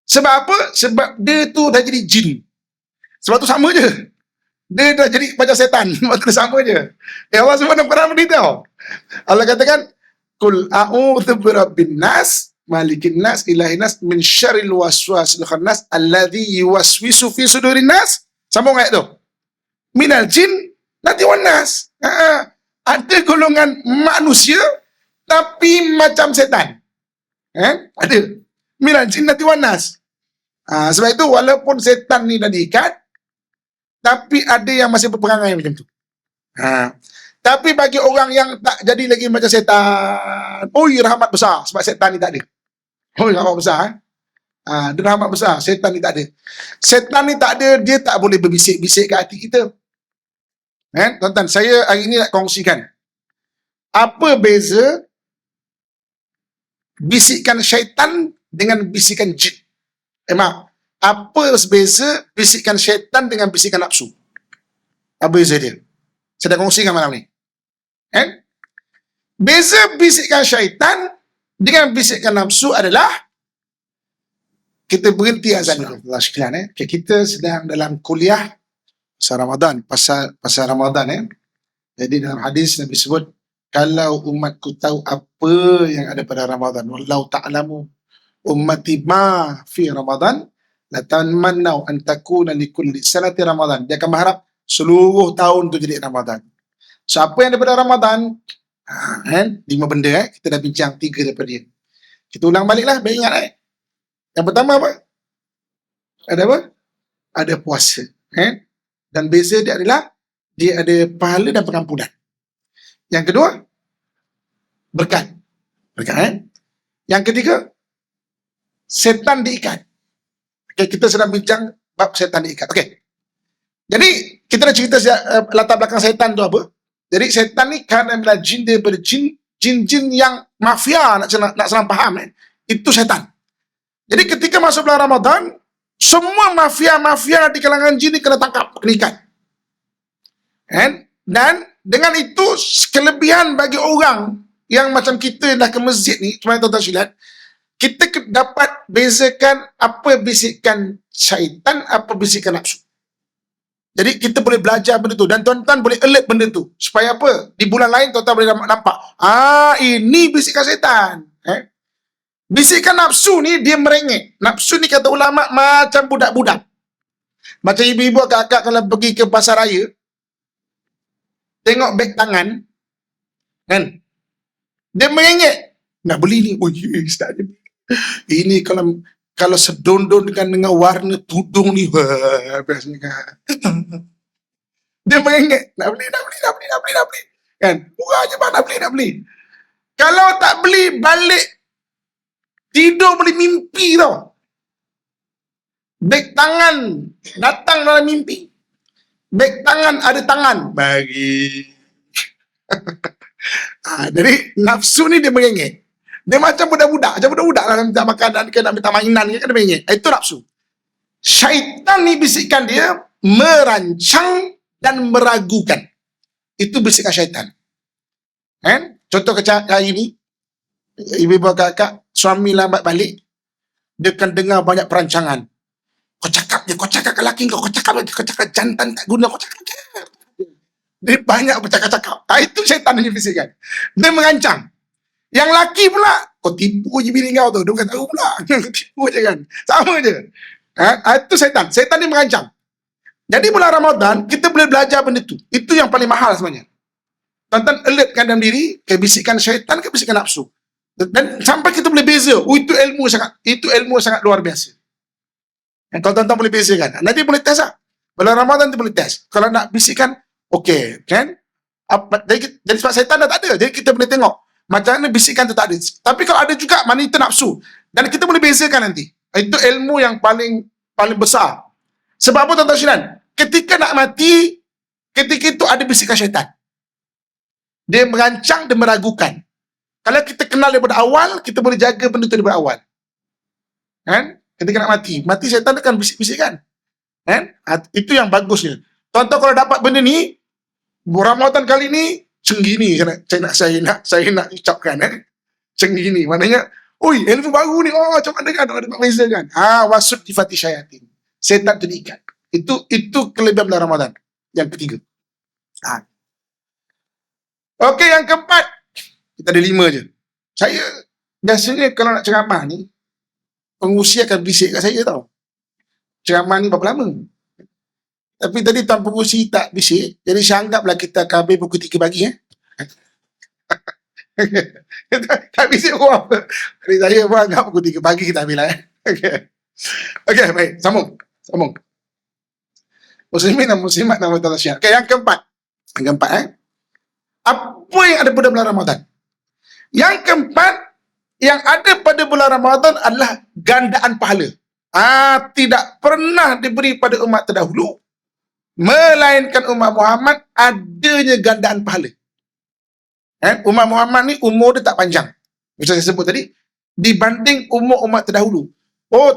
Speaker 1: Sebab apa? Sebab dia tu dah jadi jin. Sebab tu sama je. Dia dah jadi macam setan. Sebab tu sama je. Allah SWT pernah beritahu. Allah katakan, Qul a'udzu birabbin nas, malikin nas, ilahin nas, min syarril waswasil khannas, alladzi yuwaswisu fi sudurin nas. Sambung ayat tu. Minal jin, nanti wanas. Ada golongan manusia, tapi macam setan. Ada. Minal jin, nanti wanas. Sebab itu, walaupun setan ni dah diikat, tapi ada yang masih berperangai macam tu. Tapi bagi orang yang tak jadi lagi macam setan, rahmat besar. Sebab setan ni tak ada. Rahmat besar. Dia rahmat besar. Setan ni tak ada. Setan ni tak ada, dia tak boleh berbisik-bisik kat hati kita. Tuan-tuan, saya hari ini nak kongsikan. Apa beza bisikan syaitan dengan bisikan jin? Maaf. Apa beza bisikan syaitan dengan bisikan nafsu? Apa beza dia? Saya dah kongsikan malam ni. Beza bisikan syaitan dengan bisikan nafsu adalah, kita berhenti azan dulu. Okay, kita sedang dalam kuliah pasal Ramadan, pasal Ramadan. Jadi dalam hadis Nabi sebut, kalau umatku tahu apa yang ada pada Ramadan, wallahu ta'lamu ummati ma fi Ramadan, latamannau an takuna likulli sanati Ramadan. Dia akan berharap seluruh tahun tu jadi Ramadan. So apa yang daripada Ramadan, 5 benda kita dah bincang 3 daripada dia. Kita ulang baliklah, biar ingat. Yang pertama apa? Ada apa? Ada puasa. Dan beza dia adalah, dia ada pahala dan pengampunan. Yang kedua, berkat. Berkat. Yang ketiga, setan diikat. Okay, kita sedang bincang bab setan diikat. Okey. Jadi, kita dah cerita latar belakang setan tu apa. Jadi, setan ni kerana adalah jin daripada jin-jin yang mafia, nak senang faham. Itu setan. Jadi, ketika masuk bulan Ramadan, semua mafia-mafia di kalangan jin ni kena tangkap, kena ikat. Dan dengan itu, kelebihan bagi orang yang macam kita dah ke masjid ni, cuma tuan-tuan silat, kita dapat bezakan apa bisikan syaitan, apa bisikan nafsu. Jadi kita boleh belajar benda tu, dan tuan-tuan boleh alert benda tu. Supaya apa? Di bulan lain tuan-tuan boleh nampak, ini bisikan syaitan. Bisikan nafsu ni dia merengek. Nafsu ni kata ulama macam budak-budak. Macam ibu-ibu kakak kalau pergi ke pasar raya, tengok beg tangan, kan? Dia merengek. Nak beli ni. Oh yes, tak ada. Ini kalau sedondon dengan warna tudung ni, biasanya dia merengek. Nak beli. Kan? Murah je bang, nak beli. Kalau tak beli, balik tidur boleh mimpi tau. Beg tangan datang dalam mimpi. Beg tangan ada tangan. Bagi. Jadi nafsu ni dia merengek. Dia macam budak-budak. Macam budak-budak lah, nak minta makanan ke, nak minta mainan ke, kan dia merengek. Itu nafsu. Syaitan ni bisikan dia merancang dan meragukan. Itu bisikan syaitan. Contoh kecil hari ni, ibu-ibu kakak, suami lambat balik, dia akan dengar banyak perancangan. Kau cakap ke lelaki kau cakap jantan tak guna, kau cakap. Dia banyak bercakap-cakap. Itu syaitan yang bisikan. Dia merancang. Yang laki pula, kau tipu je bini kau tu. Dia bukan tahu pula. Tipu je kan. Sama je. Itu syaitan. Syaitan ni merancang. Jadi bulan Ramadan, kita boleh belajar benda tu. Itu yang paling mahal sebenarnya. Tuan-tuan alertkan dalam diri, ke bisikan syaitan, ke bisikan nafsu. Dan sampai kita boleh beza. Itu ilmu sangat luar biasa. Kalau tuan-tuan boleh bezakan, nanti boleh test lah. Bulan Ramadan nanti boleh test. Kalau nak bisikkan, okey, kan? Jadi sebab syaitan dah tak ada, jadi kita boleh tengok macam mana bisikan tu tak ada. Tapi kalau ada juga, mana itu nafsu. Dan kita boleh bezakan nanti. Itu ilmu yang paling besar. Sebab apa tuan-tuan sekalian? Ketika nak mati, ketika itu ada bisikan syaitan. Dia merancang, dia meragukan. Kalau kita kenal daripada awal, kita boleh jaga benda itu daripada awal. Kan? Ketika nak mati syaitan akan bisik-bisikkan. Kan? Itu yang bagusnya. Tuan-tuan kalau dapat benda ni, Ramadan kali ni, cenggini saya nak ucapkan. Cenggini, maknanya, oi, ilmu baru ni, oh macam mana kan, ada beza kan. Wasud tifati syayatin. Setan tu diikat. Itu kelebihan bulan Ramadan. Yang ketiga. Okey, yang keempat. Kita ada 5 je. Saya, biasanya kalau nak ceramah ni, pengurusi akan bisik kat saya tau. Ceramah ni berapa lama? Tapi tadi tuan pengurusi tak bisik, jadi saya anggaplah kita akan habis pukul 3 pagi. Tak bisik pun apa. Jadi saya pun anggap pukul 3 pagi kita habis lah. Okey, baik. Sambung. Muslimin dan muslimat nama tuan Syah. Okey, yang keempat. Apa yang ada pada bulan Ramadan? Yang keempat, yang ada pada bulan Ramadan adalah gandaan pahala. Tidak pernah diberi pada umat terdahulu, melainkan umat Muhammad adanya gandaan pahala. Umat Muhammad ni umur dia tak panjang. Macam saya sebut tadi, dibanding umur umat terdahulu.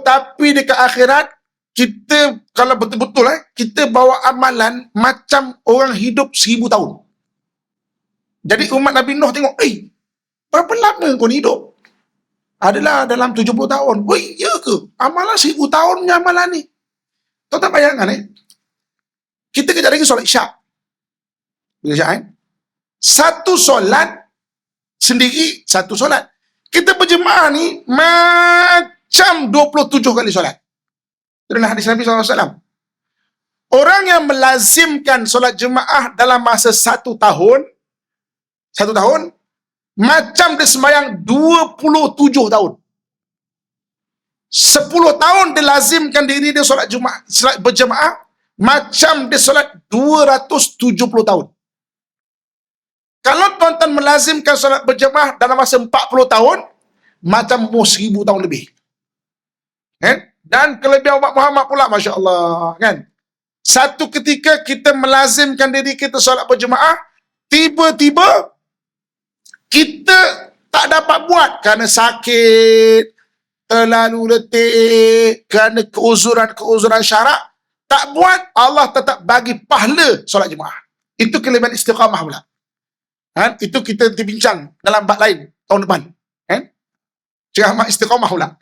Speaker 1: Tapi dekat akhirat, kita kalau betul-betul kita bawa amalan macam orang hidup 1000 tahun. Jadi umat Nabi Nuh tengok, berapa lama kau ni hidup? Adalah dalam 70 tahun. Ya ke? Amalan 1000 tahun punya amalan ni. Kau tak bayangkan kita kejap lagi solat Isyak. Satu solat sendiri, satu solat. Kita berjemaah ni macam 27 kali solat. Itu adalah hadis Nabi SAW. Orang yang melazimkan solat jemaah dalam masa 1 tahun, macam dia sembahyang 27 tahun. 10 tahun dia lazimkan diri dia solat berjemaah, macam dia solat 270 tahun. Kalau tuan-tuan melazimkan solat berjemaah dalam masa 40 tahun, macam 1000 tahun lebih. Dan kelebihan umat Muhammad pula, Masya Allah. Kan? Satu ketika kita melazimkan diri kita solat berjemaah, tiba-tiba kita tak dapat buat kerana sakit, terlalu letih, kerana keuzuran syarak, tak buat, Allah tetap bagi pahala solat jemaah. Itu kelebihan istiqamah pula. Itu kita nanti bincang dalam bab lain tahun depan. Ceramah istiqamah pula.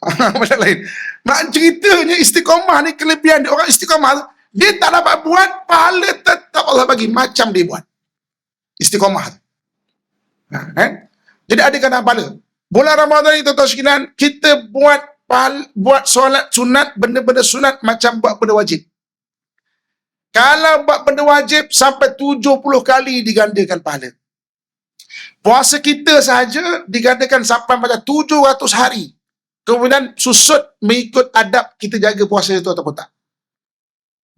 Speaker 1: Macam lain. Nak ceritanya istiqamah ni kelebihan dia. Orang istiqamah, dia tak dapat buat, pahala tetap Allah bagi macam dia buat. Istiqamah. Jadi ada kena pahala. Bulan Ramadan ni tuan-tuan sekalian, kita buat solat sunat, benda-benda sunat macam buat benda wajib. Kalau buat benda wajib sampai 70 kali digandakan pahala. Puasa kita sahaja digandakan sampai macam 700 hari. Kemudian susut mengikut adab kita jaga puasa itu ataupun tak.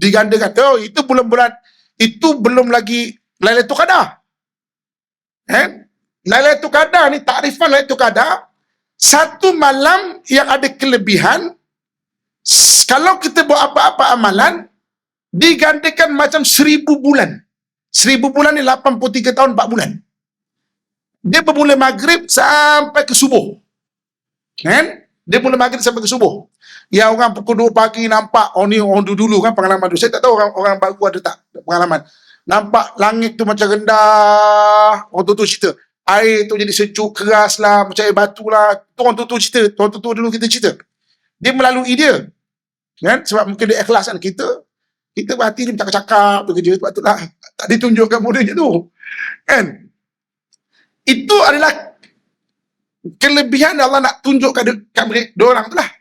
Speaker 1: Digandakan. Itu bulan-bulan, itu belum lagi Lailatul Qadar. Lailatul Qadar ni, takrifan Lailatul Qadar, satu malam yang ada kelebihan. Kalau kita buat apa-apa amalan, digandakan macam 1000 bulan. 1000 bulan ni 83 tahun 4 bulan. Dia bermula maghrib sampai ke subuh. Dia mula maghrib sampai ke subuh. Ya, orang pukul 2 pagi nampak, ni orang dulu kan pengalaman dulu. Saya tak tahu orang baru ada tak pengalaman. Nampak langit tu macam rendah. Orang tu cerita. Air tu jadi sejuk, keras lah, macam air batu lah. Orang tu cerita. Orang tu dulu kita cerita. Dia melalui dia. Sebab mungkin dia ikhlas kan. Kita berhati ni bercakap-cakap bekerja. Sebab tu lah tak ditunjukkan modalnya tu. Itu adalah kelebihan Allah nak tunjukkan kat mereka, dua orang tu lah.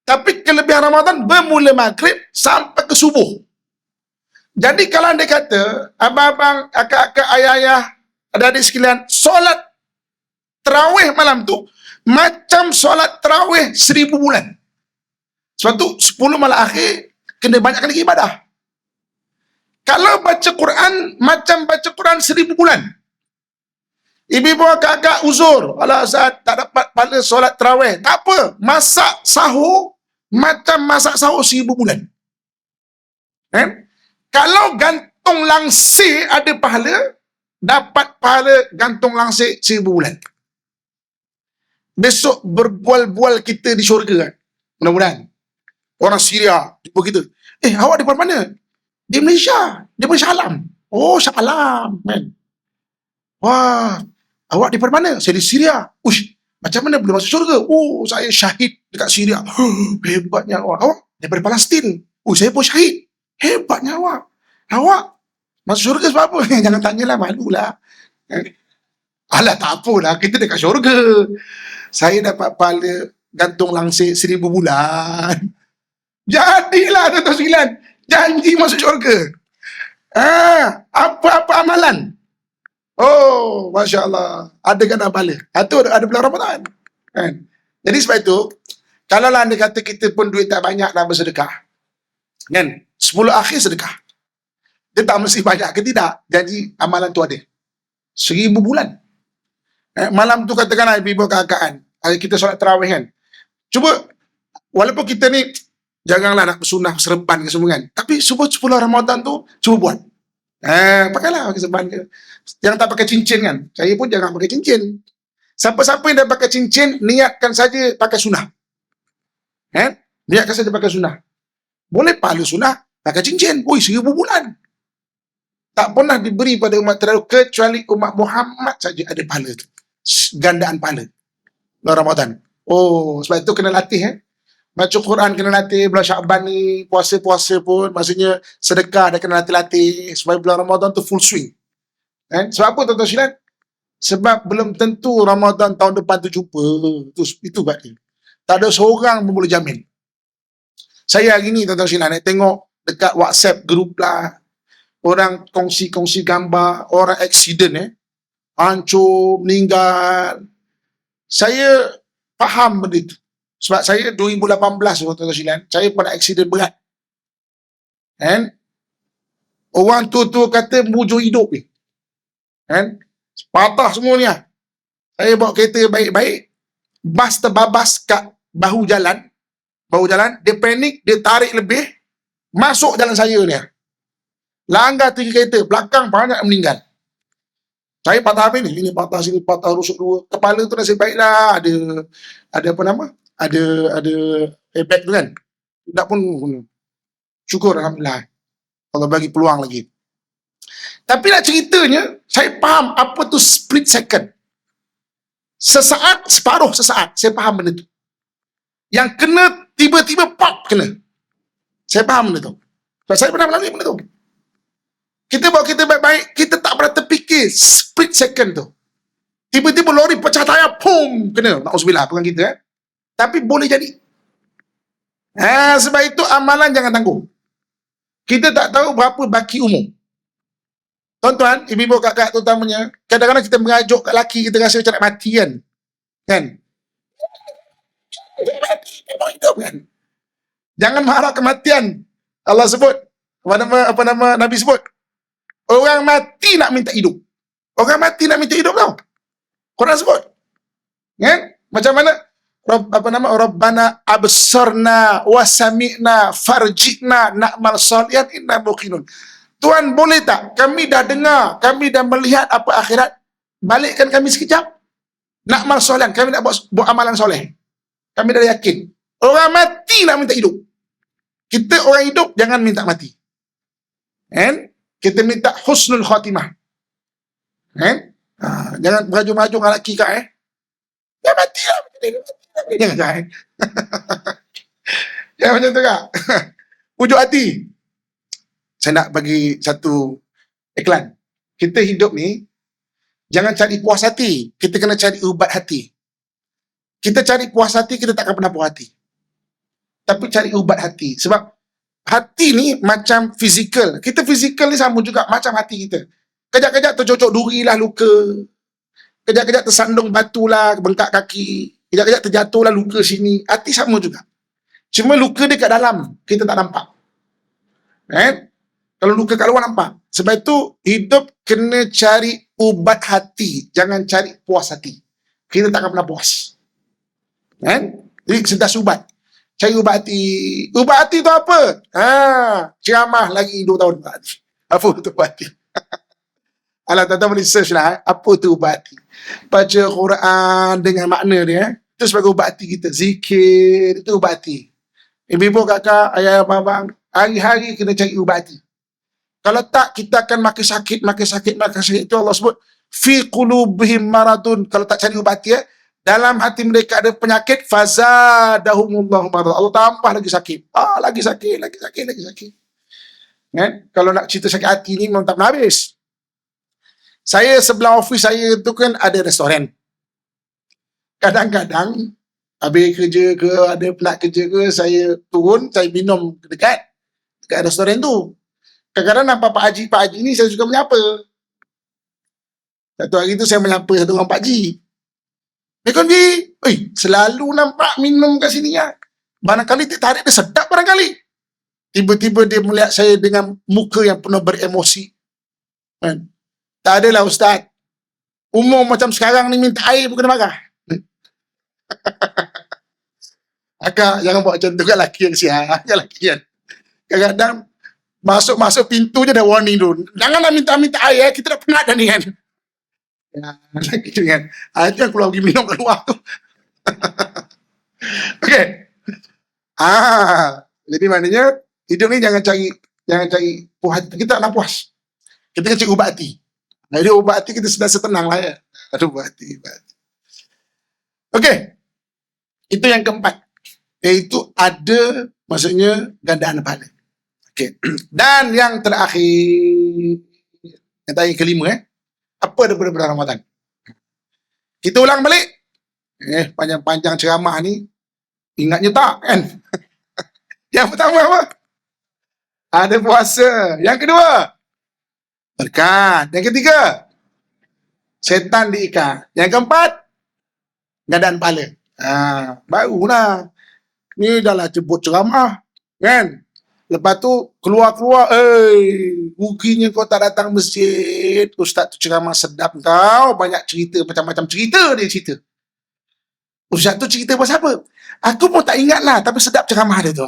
Speaker 1: Tapi kelebihan Ramadan bermula maghrib sampai ke subuh. Jadi kalau anda kata, abang-abang, akak-akak, ayah-ayah, adik-adik sekalian, solat tarawih malam tu macam solat tarawih 1000 bulan. Sebab tu 10 malam akhir kena banyakkan lagi ibadah. Kalau baca Quran macam baca Quran 1000 bulan. Ibu-ibu agak-agak uzur. Alah Ustaz, tak dapat pahala solat tarawih. Tak apa. Masak sahur macam masak sahur 1000 bulan. Kalau gantung langsir ada pahala, dapat pahala gantung langsir 1000 bulan. Besok berbual-bual kita di syurga kan. Mudah-mudahan. Orang Syria jumpa kita. Awak daripada mana? Di Malaysia. Di Malaysia Alam. Oh, Shah Alam. Man. Wah. Awak daripada mana? Saya di Syria. Ush, macam mana boleh masuk syurga? Oh, saya syahid dekat Syria. Hebatnya awak. Awak daripada Palestin. Oh, saya pun syahid. Hebatnya awak. Awak masuk syurga sebab apa? Jangan tanyalah, malulah. Alah, tak apalah. Kita dekat syurga. Saya dapat pahala gantung langsir 1000 bulan. Jadilah tuan-tuan sekalian. Janji masuk syurga. Apa-apa amalan? Oh, Masya Allah. Ada kan pahala? Itu ada bulan Ramadan. Kan? Jadi sebab itu, kalau anda kata kita pun duit tak banyak nak bersedekah. Kan? 10 akhir sedekah. Dia tak mesti banyak ke tidak. Janji amalan tu ada. 1000 bulan. Malam tu katakanlah ibu-ibu kakak-kakaan. Kita solat tarawih kan. Cuba, walaupun kita ni, janganlah nak bersunah serempan ke semua kan. Tapi 10 Ramadan tu, cuba buat. Pakailah pakai serban ke. Yang tak pakai cincin kan. Saya pun jangan pakai cincin. Siapa-siapa yang dah pakai cincin, niatkan saja pakai sunnah. Niatkan saja pakai sunnah. Boleh pahala sunnah, pakai cincin. 1000 bulan. Tak pernah diberi pada umat terdahulu kecuali umat Muhammad saja ada pahala tu. Gandaan pahala. Bulan Ramadan. Oh, sebab itu kena latih. Baca Quran kena latih. Bulan Syaban ni, puasa-puasa pun, maksudnya sedekah dah kena latih-latih. Supaya bulan Ramadan tu full swing. Sebab apa tuan-tuan sekalian? Sebab belum tentu Ramadan tahun depan tu jumpa. Itu berarti. Tak ada seorang pun boleh jamin. Saya hari ni tuan-tuan sekalian tengok dekat WhatsApp group lah. Orang kongsi-kongsi gambar. Orang accident hancur, meninggal. Saya faham benda itu. Sebab saya 2018 tuan-tuan sekalian, saya pernah accident berat. Orang tua-tua kata mujur hidup ni. Patah semua ni. Saya bawa kereta baik-baik, bas terbabas kat bahu jalan, dia panik, dia tarik lebih, masuk jalan saya ni. Langgar 3 kereta, belakang banyak meninggal. Saya patah habis ni, ini patah sini, patah rusuk 2. Kepala tu nasib baiklah, ada apa nama? Ada airbag tu kan. Tak pun syukur alhamdulillah. Allah bagi peluang lagi. Tapi nak ceritanya, saya faham apa tu split second. Sesaat, separuh sesaat. Saya faham benda tu. Yang kena, tiba-tiba pop kena. Saya faham benda tu. Sebab saya pernah melalui benda tu. Kita bawa kita baik-baik, kita tak pernah terfikir split second tu. Tiba-tiba lori pecah tayar, pum, kena. Na'udzubillah, pegang kita. Tapi boleh jadi. Sebab itu amalan jangan tangguh. Kita tak tahu berapa baki umur. Tuan-tuan, ibu-ibu kakak terutamanya, kadang-kadang kita mengajuk kat lelaki, kita rasa macam nak mati kan. Kan? Jangan marah kematian. Allah sebut. Apa nama Nabi sebut? Orang mati nak minta hidup. Orang mati nak minta hidup tau. Quran sebut. Kan? Macam mana? Rabbana absarna wa sami'na farji'na na'mal salihan inna muqinun. Tuhan, boleh tak? Kami dah dengar, kami dah melihat apa akhirat. Balikkan kami sekejap. Na'mal salihan, kami nak buat amalan soleh. Kami dah yakin. Orang mati nak minta hidup. Kita orang hidup jangan minta mati. Kita minta husnul khatimah. Jangan merajuk-merajuk dengan lelaki kak. Dah mati lah. Jangan. Jangan macam tu kak. Pujuk hati. Saya nak bagi satu iklan. Kita hidup ni, jangan cari puas hati. Kita kena cari ubat hati. Kita cari puas hati, kita takkan pernah puas hati. Tapi cari ubat hati. Sebab hati ni macam fizikal. Kita fizikal ni sama juga macam hati kita. Kejap-kejap tercocok duri lah luka. Kejap-kejap tersandung batu lah, bengkak kaki. Kejap-kejap terjatuh lah luka sini. Hati sama juga. Cuma luka dia kat dalam, kita tak nampak. Kan? Kalau luka kat luar nampak. Sebab itu hidup kena cari ubat hati, jangan cari puas hati. Kita tak akan pernah puas. Kan? Jadi sentas ubat. Cari ubat hati. Ubat hati tu apa? Ceramah lagi 2 tahun ubat hati. Apa tu ubat hati? Alah, tuan-tuan research lah. Apa tu ubat hati? Baca Quran dengan makna dia. Itu sebagai ubat hati kita. Zikir, itu ubat hati. Ibu-ibu, kakak, ayah, abang, hari-hari kena cari ubat hati. Kalau tak, kita akan makin sakit, makin sakit, makin sakit. Itu Allah sebut, fi qulubihim maradun. Kalau tak cari ubat hati, dalam hati mereka ada penyakit, fazadahumullahu marad. Allah tambah lagi sakit. Lagi sakit, lagi sakit, lagi sakit. Kan? Kalau nak cerita sakit hati ni memang tak pernah habis. Saya sebelah office saya tu kan ada restoran. Kadang-kadang habis kerja ke, ada pelat kerja ke, saya turun, saya minum dekat restoran tu. Kadang-kadang nampak Pak Haji ni saya suka menyapa. Satu hari tu saya menyapa satu orang Pak Haji. Assalamualaikum Ji. Selalu nampak minum kat sini ya. Barangkali tarik dia sedap barangkali. Tiba-tiba dia melihat saya dengan muka yang penuh beremosi. Kan? Tak adalah Ustaz. Umur macam sekarang ni minta air pun kena marah. Akak jangan buat macam tu kat lelaki yang siap. Kat lelaki kan. Kadang-kadang masuk pintu je dah warning dulu. Janganlah minta air. Kita dah penat dah ni kan. Lelaki kan. Itu yang keluar pergi minum kat luar tu. Okey. Jadi maknanya hidup ni jangan cari puas hati. Kita tak nak puas. Kita kena cari ubat hati. Jadi ubat hati kita sudah setenang lah ya. Ada ubat hati. Okey. Itu yang keempat. Iaitu ada, maksudnya gandaan pahala. Okey. Dan yang terakhir, yang tadi kelima apa daripada bulan Ramadan? Kita ulang balik. Panjang-panjang ceramah ni. Ingatnya tak kan? Yang pertama apa? Ada puasa. Yang kedua, berkat. Yang ketiga, setan diikat. Yang keempat, gandaan pahala. Barulah. Ni dah lah jemput ceramah. Kan? Lepas tu, keluar-keluar. Ruginya kau tak datang masjid. Ustaz tu ceramah sedap kau. Banyak cerita, macam-macam cerita dia cerita. Ustaz tu cerita pasal apa? Aku pun tak ingat lah. Tapi sedap ceramah dia tu.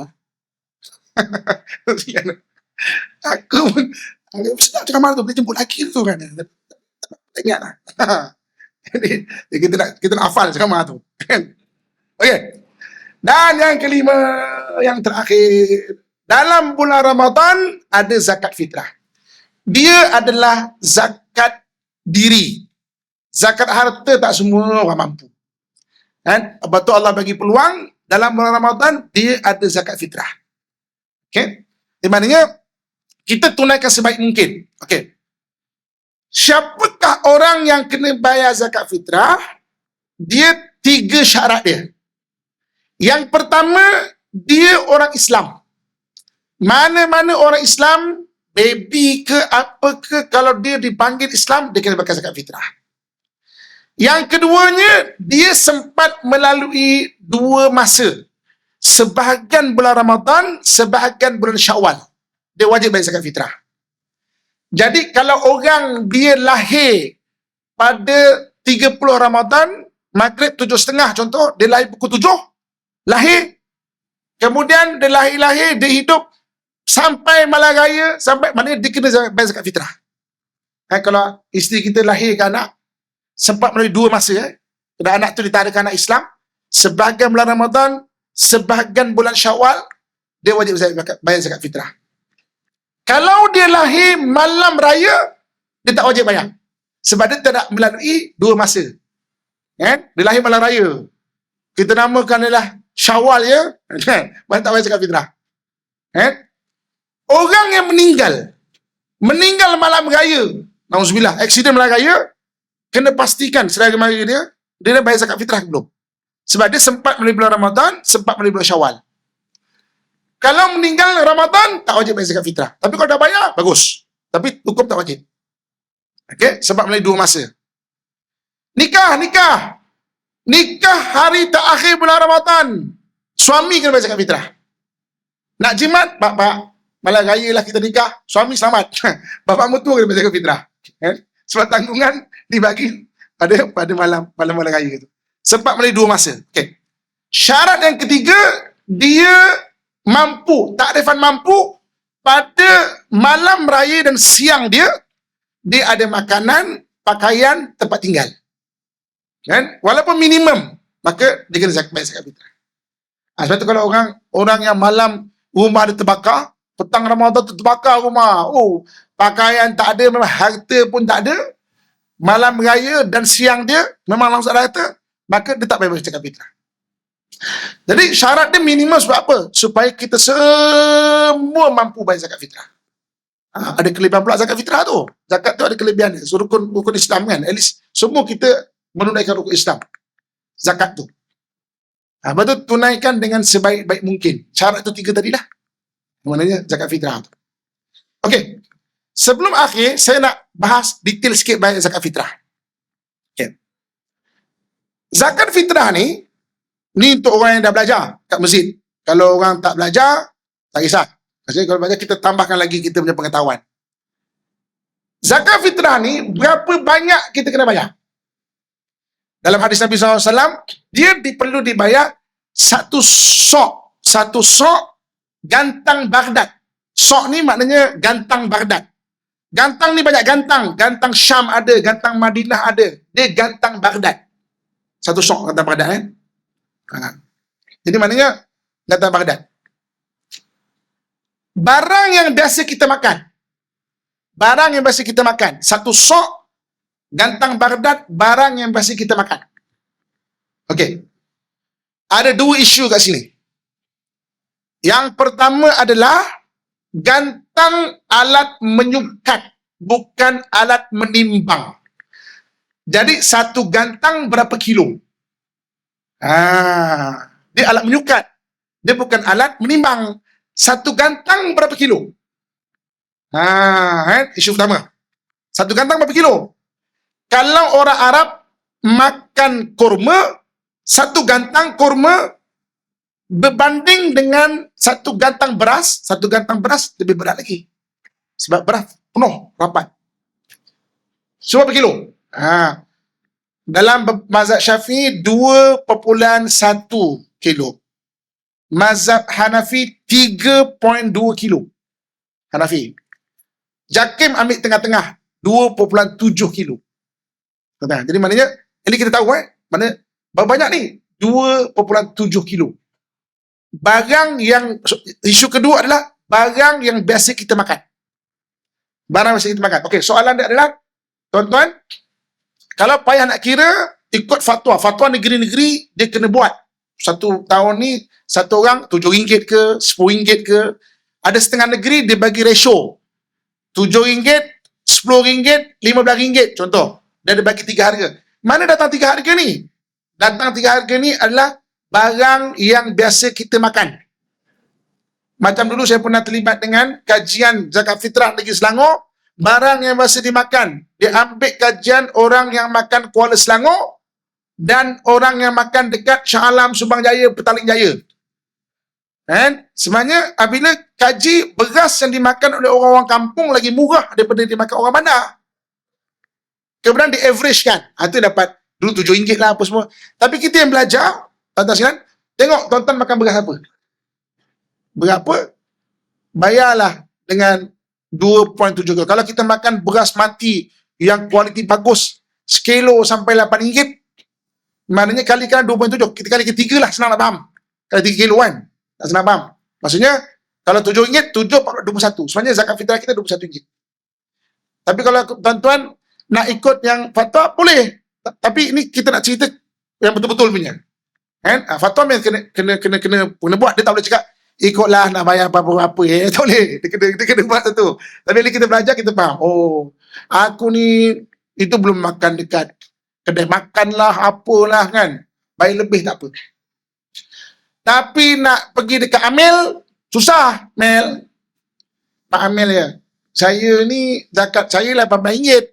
Speaker 1: Aku pun sedap ceramah tu. Boleh jemput lagi tu kan. Tak ingat lah. Jadi kita nak hafal ceramah tu. Okey. Dan yang kelima, yang terakhir, dalam bulan Ramadan ada zakat fitrah. Dia adalah zakat diri. Zakat harta tak semua orang mampu. Kan? Lepas tu Allah bagi peluang dalam bulan Ramadan dia ada zakat fitrah. Okey. Di maknanya kita tunaikan sebaik mungkin. Okey. Siapakah orang yang kena bayar zakat fitrah? Dia 3 syarat dia. Yang pertama, dia orang Islam. Mana-mana orang Islam, baby ke apa ke, kalau dia dipanggil Islam, dia kena bayar zakat fitrah. Yang keduanya, dia sempat melalui 2 masa. Sebahagian bulan Ramadan, sebahagian bulan Syawal. Dia wajib bayar zakat fitrah. Jadi kalau orang dia lahir pada 30 Ramadan, Maghrib 7.30 contoh, dia lahir pukul 7, lahir. Kemudian dia lahir, dia hidup sampai malam raya, sampai mana dia kena bayar zakat fitrah. Kalau isteri kita lahir ke anak, sempat melalui 2 masa. Dan anak tu ditarakan anak Islam, sebahagian bulan Ramadan, sebahagian bulan Syawal, dia wajib bayar zakat fitrah. Kalau dia lahir malam raya, dia tak wajib bayar. Sebab dia tidak melalui 2 masa. Dia lahir malam raya. Kita namakan adalah Syawal ya. Mana tak bayar zakat fitrah. Orang yang meninggal malam raya, nauzubillah, aksiden malam raya, kena pastikan selagi mari dia dah bayar zakat fitrah belum. Sebab dia sempat melalui bulan Ramadan, sempat melalui bulan Syawal. Kalau meninggal Ramadan, tak wajib bayar zakat fitrah. Tapi kalau dah bayar, bagus. Tapi hukum tak wajib. Okey, sebab melalui 2 masa. Nikah hari terakhir bulan Ramadan. Suami kena bayar zakat fitrah. Nak jimat, pak, malam raya lah kita nikah, suami selamat. Bapa mertua kena bayar zakat fitrah. Sebab tanggungan dibagi pada malam raya itu. Sebab melalui 2 masa. Okay. Syarat yang ketiga, dia mampu, takrifan mampu pada malam raya dan siang dia ada makanan, pakaian, tempat tinggal. Kan? Walaupun minimum, maka dia kena bayar zakat fitrah. Sebab tu kalau orang yang malam rumah dia terbakar, petang Ramadan tu terbakar rumah, pakaian tak ada, memang harta pun tak ada, malam raya dan siang dia memang langsung ada harta, maka dia tak bayar zakat fitrah. Jadi syarat dia minimum sebab apa? Supaya kita semua mampu bayar zakat fitrah. Ada kelebihan pula zakat fitrah tu. Zakat tu ada kelebihan dia. So, rukun Islam kan. At least semua kita menunaikan rukun Islam. Zakat tu. Lepas tu tunaikan dengan sebaik-baik mungkin. Syarat tu 3 tadi dah. Maknanya zakat fitrah tu. Okey. Sebelum akhir, saya nak bahas detail sikit bayar zakat fitrah. Okay. Zakat fitrah ni untuk orang yang dah belajar kat masjid. Kalau orang tak belajar, tak kisah. Maksudnya kalau belajar, kita tambahkan lagi kita punya pengetahuan. Zakat fitrah ni, berapa banyak kita kena bayar? Dalam hadis Nabi SAW, dia perlu dibayar satu sok gantang Baghdad. Sok ni maknanya gantang Baghdad. Gantang ni banyak gantang. Gantang Syam ada, gantang Madinah ada. Dia gantang Baghdad. Satu sok gantang Baghdad. Jadi maknanya gantang Baghdad. Barang yang biasa kita makan. Satu sok gantang Baghdad, barang yang biasa kita makan. Okey. Ada 2 isu kat sini. Yang pertama adalah gantang alat menyukat, bukan alat menimbang. Jadi satu gantang berapa kilo? Dia alat menyukat. Dia bukan alat menimbang. Satu gantang berapa kilo? Isu pertama. Satu gantang berapa kilo? Kalau orang Arab makan kurma, satu gantang kurma berbanding dengan satu gantang beras lebih berat lagi. Sebab beras penuh, rapat. So, berapa kilo? Dalam mazhab Syafi'i 2.1 kilo. Mazhab Hanafi 3.2 kilo. Hanafi. Jakim ambil tengah-tengah 2.7 kilo. Jadi maknanya, ini kita tahu mana berapa banyak ni? 2.7 kilo. Barang yang, isu kedua adalah barang yang biasa kita makan. Okey, soalan dia adalah, tuan-tuan, kalau payah nak kira, ikut fatwa. Fatwa negeri-negeri, dia kena buat. Satu tahun ni, satu orang RM7 ke, RM10 ke. Ada setengah negeri, dia bagi ratio. RM7, RM10, RM15, contoh. Dia ada bagi 3 harga. Mana datang 3 harga ni? Datang 3 harga ni adalah barang yang biasa kita makan. Macam dulu saya pernah terlibat dengan kajian zakat fitrah Negeri Selangor. Barang yang biasa dimakan. Dia ambil kajian orang yang makan Kuala Selangor dan orang yang makan dekat Shah Alam, Subang Jaya, Petaling Jaya. Sebenarnya apabila kaji beras yang dimakan oleh orang-orang kampung lagi murah daripada dimakan orang bandar. Kemudian di average kan. Itu dapat dulu RM7 lah apa semua. Tapi kita yang belajar, tuan-tuan sekalian, tengok tuan-tuan makan beras apa. Berapa? Bayarlah dengan 2.7 kilo. Kalau kita makan beras mati yang kualiti bagus, sekilo sampai RM8, maknanya kalikan 2.7. Kita kali ke-3 lah, senang nak faham. Kali 3 kilo kan. Tak senang faham. Maksudnya, kalau RM7, 7.21. Sebenarnya zakat fitrah kita RM21. Tapi kalau tuan-tuan nak ikut yang fatwa, boleh. Tapi ini kita nak cerita yang betul-betul punya. Fatwa yang kena buat. Dia tak boleh cakap, ikutlah nak bayar apa-apa. Tak boleh. Dia kena buat satu. Tapi bila kita belajar, kita faham. Oh, aku ni, itu belum makan dekat kedai makan lah, apalah kan. Bayar lebih tak apa. Tapi nak pergi dekat Amel, susah, Mel. Pak Amel ya, saya ni, zakat saya RM18.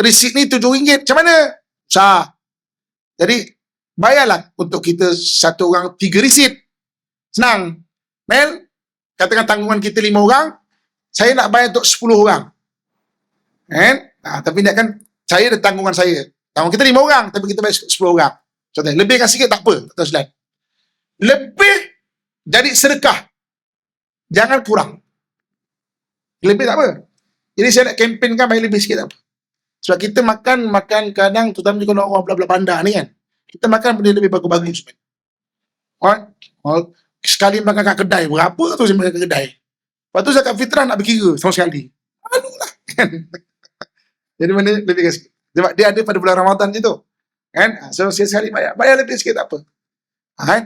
Speaker 1: Resit ni RM7. Macam mana? Susah. Jadi, bayarlah untuk kita satu orang 3 resit. Senang. Mel, katakan tanggungan kita 5 orang, saya nak bayar untuk 10 orang. Kan? Tapi nak kan, saya ada tanggungan saya. Tanggungan kita 5 orang, tapi kita bayar 10 orang. Contohnya, lebihkan sikit tak apa, Tuan Selain. Lebih jadi sedekah. Jangan kurang. Lebih tak apa. Jadi saya nak kempenkan bayar lebih sikit tak apa. Sebab kita makan kadang, terutama kalau orang belah-belah bandar ni kan, kita makan benda lebih bagus-bagus. Sekali makan kat kedai, berapa tu saya makan kat kedai. Lepas tu zakat fitrah nak berkira sama sekali. Adulah. Jadi mana lebih sikit. Sebab dia ada pada bulan Ramadan je tu. Kan? So sekali bayar lebih sikit tak apa.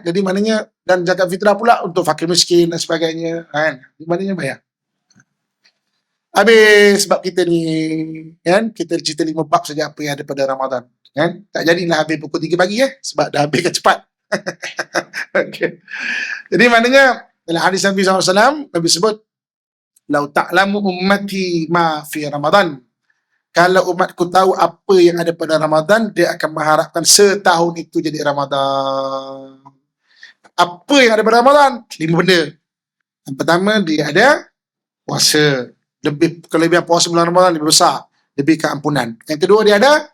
Speaker 1: Jadi maknanya, dan zakat fitrah pula untuk fakir miskin dan sebagainya. Di maknanya bayar. Habis sebab kita ni, kan, kita cerita 5 bab saja apa yang ada pada Ramadan. Kan? Tak jadilah habis pukul 3 pagi sebab dah habiskan cepat. Okay. Jadi maknanya dalam hadis Nabi SAW, Nabi sebut, "Lau ta'lamu ummati ma fi Ramadan." Kalau umatku tahu apa yang ada pada Ramadan, dia akan mengharapkan setahun itu jadi Ramadan. Apa yang ada pada Ramadan? 5 benda. Yang pertama, dia ada puasa. Kelebihan puasa bulan Ramadan lebih besar. Lebih keampunan. Yang kedua, dia ada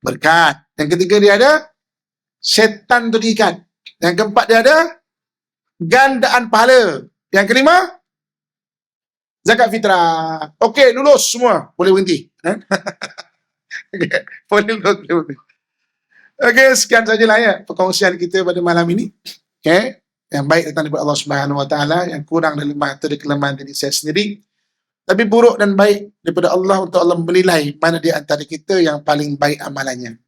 Speaker 1: berkat. Yang ketiga, dia ada setan tu diikat. Yang keempat, dia ada gandaan pahala. Yang kelima, zakat fitrah. Okey, lulus semua. Boleh berhenti. Okay. Boleh berhenti. Okey, sekian sajalah perkongsian kita pada malam ini. Okay. Yang baik datang daripada Allah Subhanahu Wa Taala, yang kurang dan lemah dari kelemahan diri saya sendiri. Tapi buruk dan baik daripada Allah untuk Allah menilai mana di antara kita yang paling baik amalannya.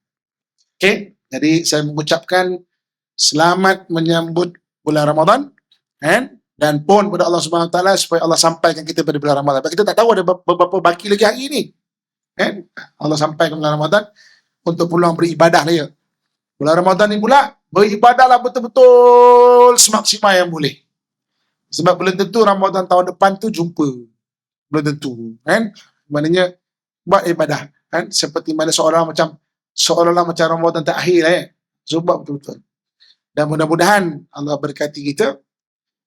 Speaker 1: Okey, jadi saya mengucapkan selamat menyambut bulan Ramadan, dan pun kepada Allah Subhanahu Wa Taala supaya Allah sampaikan kita pada bulan Ramadan. Kita tak tahu ada beberapa baki lagi hari ini. Allah sampaikan bulan Ramadan untuk peluang beribadah lah ya. Bulan Ramadan ni pula beribadahlah betul-betul semaksimal yang boleh. Sebab belum tentu Ramadan tahun depan tu jumpa. Belum tentu, maknanya buat ibadah, seperti mana seolah-olah macam Ramadan terakhir lah so buat betul-betul. Dan mudah-mudahan Allah berkati kita,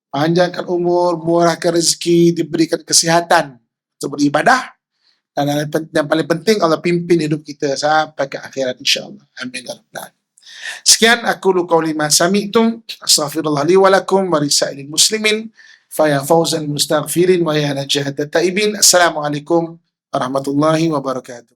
Speaker 1: panjangkan umur, murahkan rezeki, diberikan kesihatan untuk beribadah, dan yang paling penting Allah pimpin hidup kita sampai ke akhirat insya-Allah. Amin. Sekian aku qauli ma sami'tum, astaghfirullah li wa lakum wa lisairil muslimin. Faya fauzan mustaghfirin wa ya najat taibin. Assalamualaikum warahmatullahi wabarakatuh.